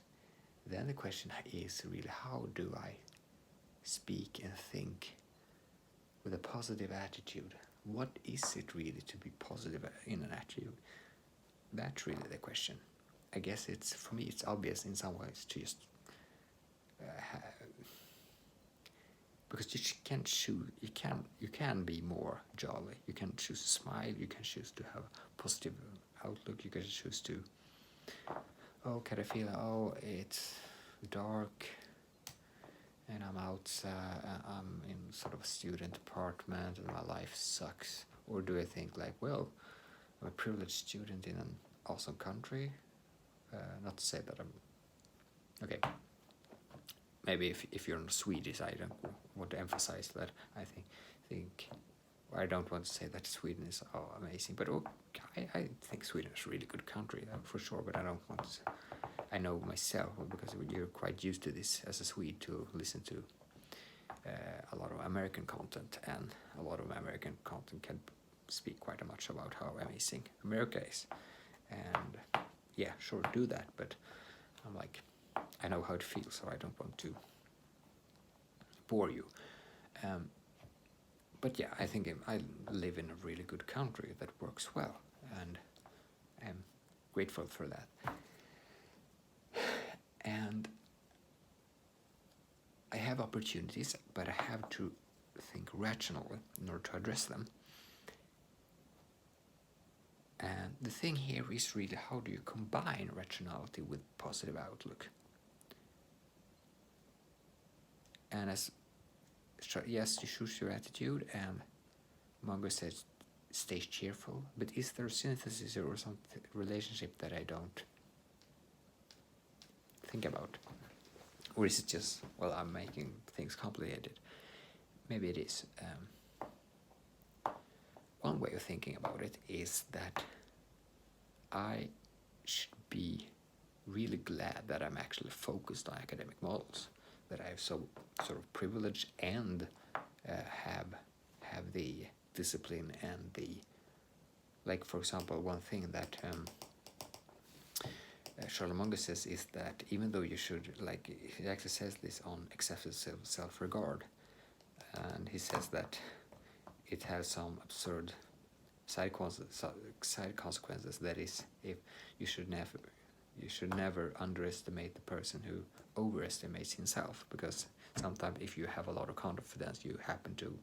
then the question is really, how do I speak and think with a positive attitude? What is it really to be positive in an attitude? That's really the question. I guess for me it's obvious in some ways to just because you can choose. You can be more jolly. You can choose to smile. You can choose to have a positive outlook. You can choose to. Oh, can I feel? Oh, it's dark, and I'm outside. I'm in sort of a student apartment, and my life sucks. Or do I think like, well, I'm a privileged student in an awesome country? Not to say that I'm. Okay. Maybe if you're Swedish, I don't want to emphasize that. I think I don't want to say that Sweden is amazing, but I think Sweden is a really good country for sure. But I don't want to. I know myself, because you're quite used to this as a Swede, to listen to a lot of American content, and a lot of American content can speak quite much about how amazing America is. And yeah, sure, do that, but I'm like, I know how it feels, so I don't want to bore you. But yeah, I think I live in a really good country that works well, and I'm grateful for that. And I have opportunities, but I have to think rationally in order to address them. And the thing here is really, how do you combine rationality with positive outlook? And yes, you choose your attitude, and Munger says stay cheerful, but is there a synthesis or some relationship that I don't think about? Or is it just, well, I'm making things complicated? Maybe it is. One way of thinking about it is that I should be really glad that I'm actually focused on academic models, that I have so sort of privilege and have the self-discipline and the, like for example, one thing that Charlotte Munger says is that even though you should, like, he actually says this on excessive self-regard, and he says that it has some absurd side consequences. That is, if you should never underestimate the person who overestimates himself, because sometimes if you have a lot of confidence, you happen to,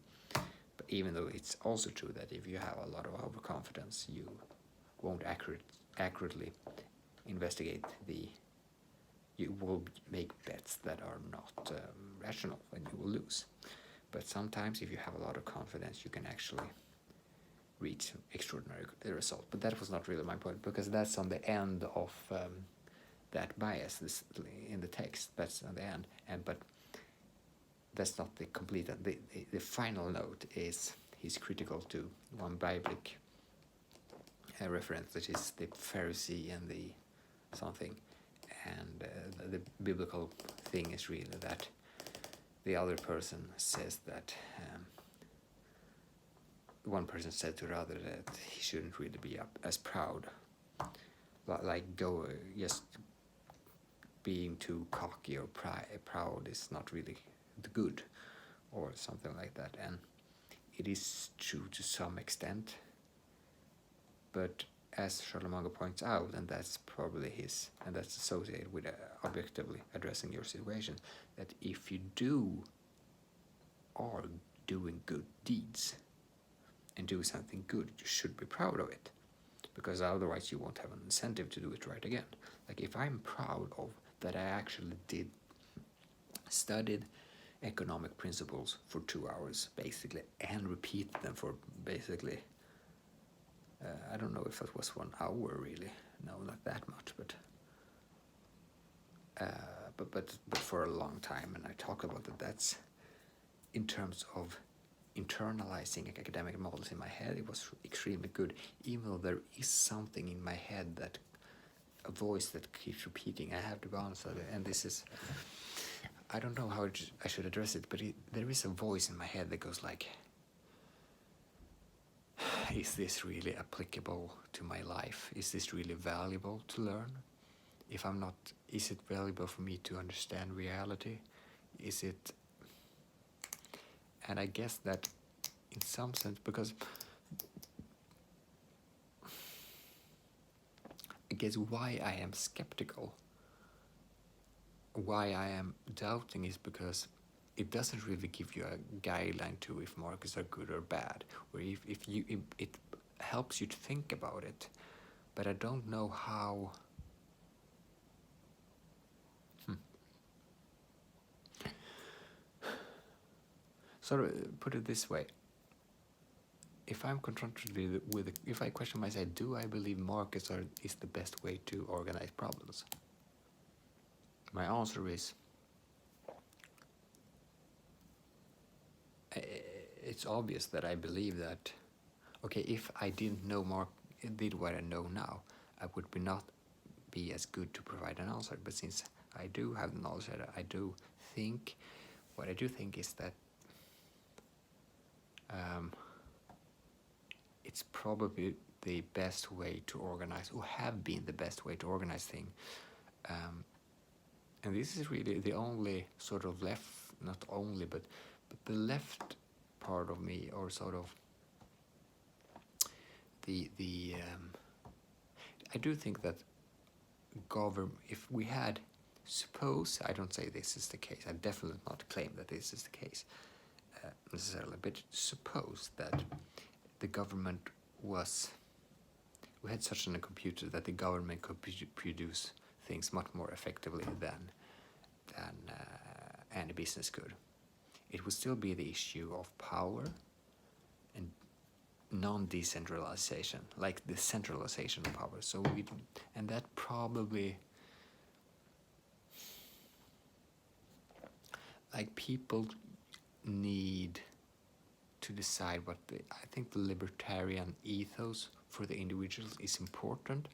but even though it's also true that if you have a lot of overconfidence, you won't accurately investigate you will make bets that are not rational, and you will lose. But sometimes if you have a lot of confidence, you can actually reach extraordinary results. But that was not really my point, because that's on the end of that bias in the text. That's on the end, but that's not the complete. The final note is he's critical to one biblical reference, that is the Pharisee and the something, and the biblical thing is really that the other person says that one person said to the other that he shouldn't really be as proud, like just being too cocky or proud is not really good, or something like that. And it is true to some extent, but as Charlotte Munger points out, and that's probably and that's associated with objectively addressing your situation, that if you are doing good deeds and do something good, you should be proud of it, because otherwise you won't have an incentive to do it right again. Like if I'm proud of that I actually studied economic principles for 2 hours basically, and repeated them for basically I don't know if it was 1 hour really, no, not that much, but for a long time, and I talk about that. That's in terms of internalizing academic models in my head, it was extremely good, even though there is something in my head, that a voice that keeps repeating, I have to go on, and this is, I don't know how I should address it, but there is a voice in my head that goes like, is this really applicable to my life? Is this really valuable to learn? If I'm not, is it valuable for me to understand reality? Is it? And I guess that in some sense, because I guess why I am skeptical, why I am doubting, is because it doesn't really give you a guideline to if markets are good or bad, or if it helps you to think about it, but I don't know how. Sort of put it this way: if I'm confronted with if I question myself, do I believe markets is the best way to organize problems? My answer is, it's obvious that I believe that, okay, if I did what I know now, I would not be as good to provide an answer. But since I do have the knowledge, what I do think is that it's probably the best way to organize, or have been the best way to organize things. And this is really the only sort of left, not only, but the left part of me, or sort of I do think that if we had, suppose, I don't say this is the case, I definitely not claim that this is the case necessarily, but suppose that the government we had such a computer that the government could produce things much more effectively than any business could. It would still be the issue of power and non-decentralization, like the centralization of power. So and that probably, like, people need to decide I think the libertarian ethos for the individuals is important,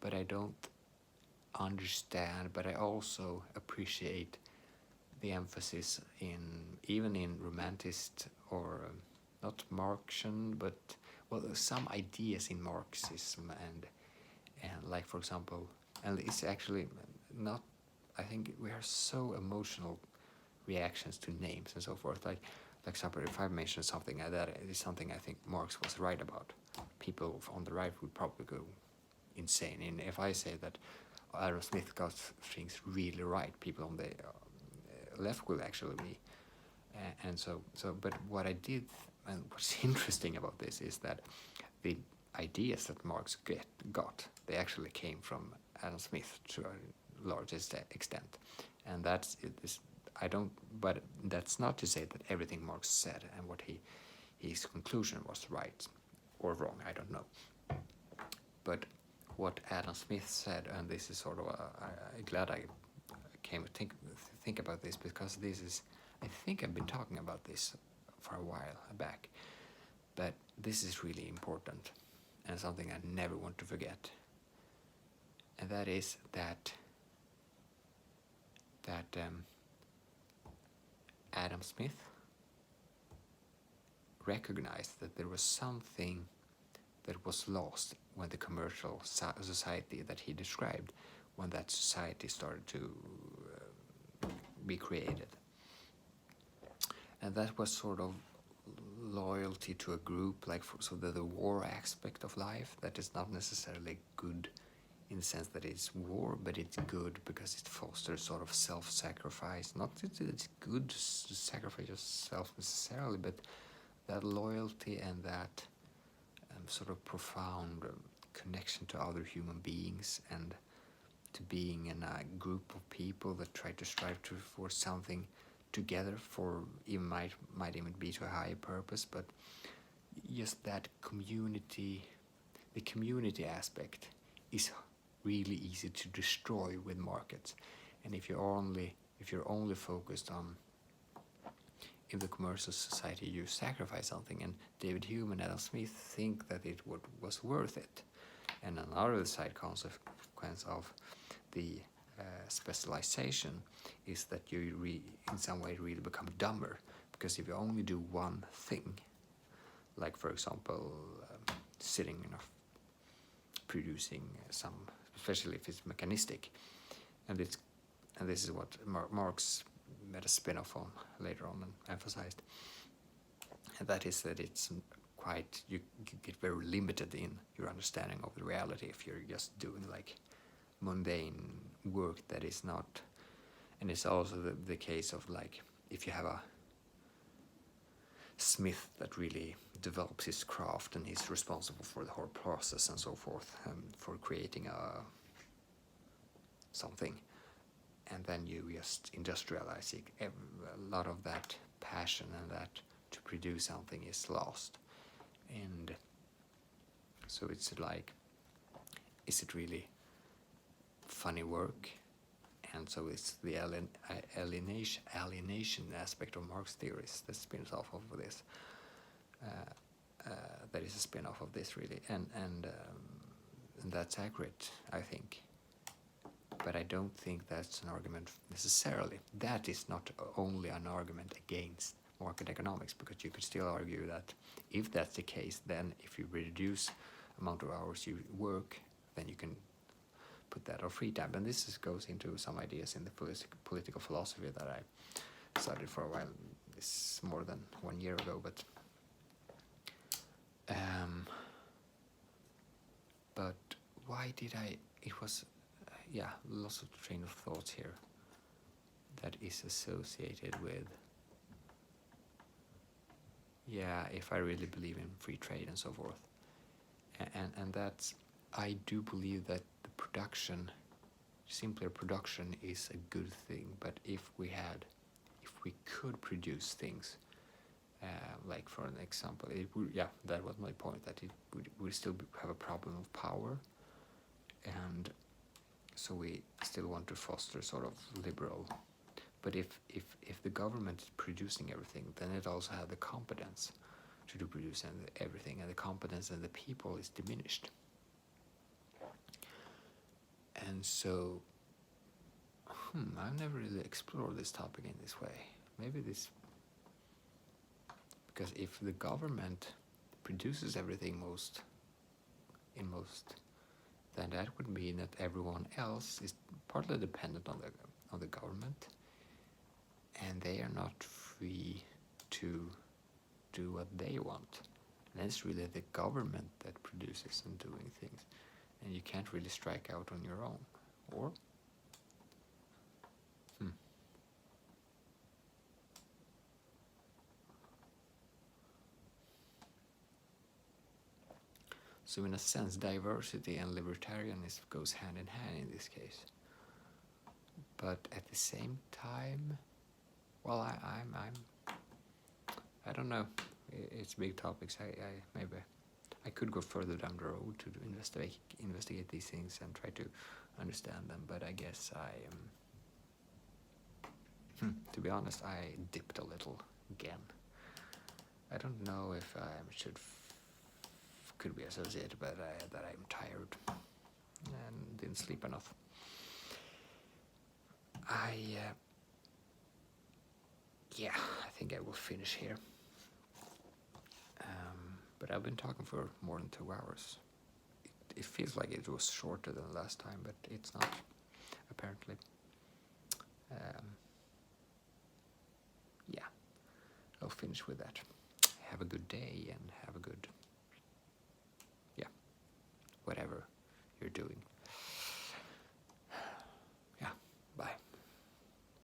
but I don't understand, but I also appreciate the emphasis even in romanticist, or not Marxian, but well, some ideas in Marxism and like for example, and it's actually not. I think we are so emotional reactions to names and so forth. Like example, if I mention something like that, it is something I think Marx was right about. People on the right would probably go insane. And if I say that Adam Smith got things really right, people on the left will actually be. And so, but what I did, and what's interesting about this is that the ideas that Marx got, they actually came from Adam Smith to a large extent. And that's it is, I don't, but that's not to say that everything Marx said and what his conclusion was right or wrong, I don't know. But what Adam Smith said, and this is sort of, I'm glad I came to think about this, because this is, I think I've been talking about this for a while back, but this is really important and something I never want to forget. And that is that Adam Smith recognized that there was something that was lost when the commercial society that he described, when that society started to be created. And that was sort of loyalty to a group, like so the war aspect of life, that is not necessarily good in the sense that it's war, but it's good because it fosters sort of self-sacrifice. Not that it's good to sacrifice yourself necessarily, but that loyalty and that sort of profound connection to other human beings and to being in a group of people that try to strive for something together, for even might even be to a higher purpose, but just that community, the community aspect is really easy to destroy with markets. And if you're only focused on, in the commercial society you sacrifice something, and David Hume and Adam Smith think that it was worth it. And another side consequence of the specialization is that you in some way really become dumber, because if you only do one thing, like for example sitting producing some, especially if it's mechanistic, and this is what Marx made a spin-off on later on and emphasized, and that is that it's quite, you get very limited in your understanding of the reality if you're just doing like mundane work that is not. And it's also the case of like, if you have a smith that really develops his craft and he's responsible for the whole process and so forth, for creating something, and then you just industrialize it, a lot of that passion and that to produce something is lost. And so it's like, is it really funny work? And so it's the alienation aspect of Marx theories that spins off of this. That is a spin-off of this, really, and that's accurate, I think. But I don't think that's an argument necessarily. That is not only an argument against market economics, because you could still argue that if that's the case, then if you reduce amount of hours you work, then you can put that on free time. And this goes into some ideas in the political philosophy that I studied for a while. It's more than 1 year ago, but why did it was lots of train of thoughts here that is associated with if I really believe in free trade and so forth, and that's, I do believe that the simpler production is a good thing. But if we could produce things, like for an example, it would, that was my point, that it would still have a problem of power, and so we still want to foster sort of liberal. But if the government is producing everything, then it also has the competence to produce everything, and the competence and the people is diminished. And so, I've never really explored this topic in this way. Maybe this, Because if the government produces everything then that would mean that everyone else is partly dependent on the government, and they are not free to do what they want. And it's really the government that produces and doing things, and you can't really strike out on your own. Or so in a sense, diversity and libertarianism goes hand in hand in this case. But at the same time, well, I don't know. It's big topics. Maybe I could go further down the road to investigate these things and try to understand them. But I guess to be honest, I dipped a little again. I don't know if I could be associated, but that I'm tired and didn't sleep enough. I think I will finish here. But I've been talking for more than 2 hours. It feels like it was shorter than last time, but it's not, apparently. I'll finish with that. Have a good day and have a good, whatever you're doing.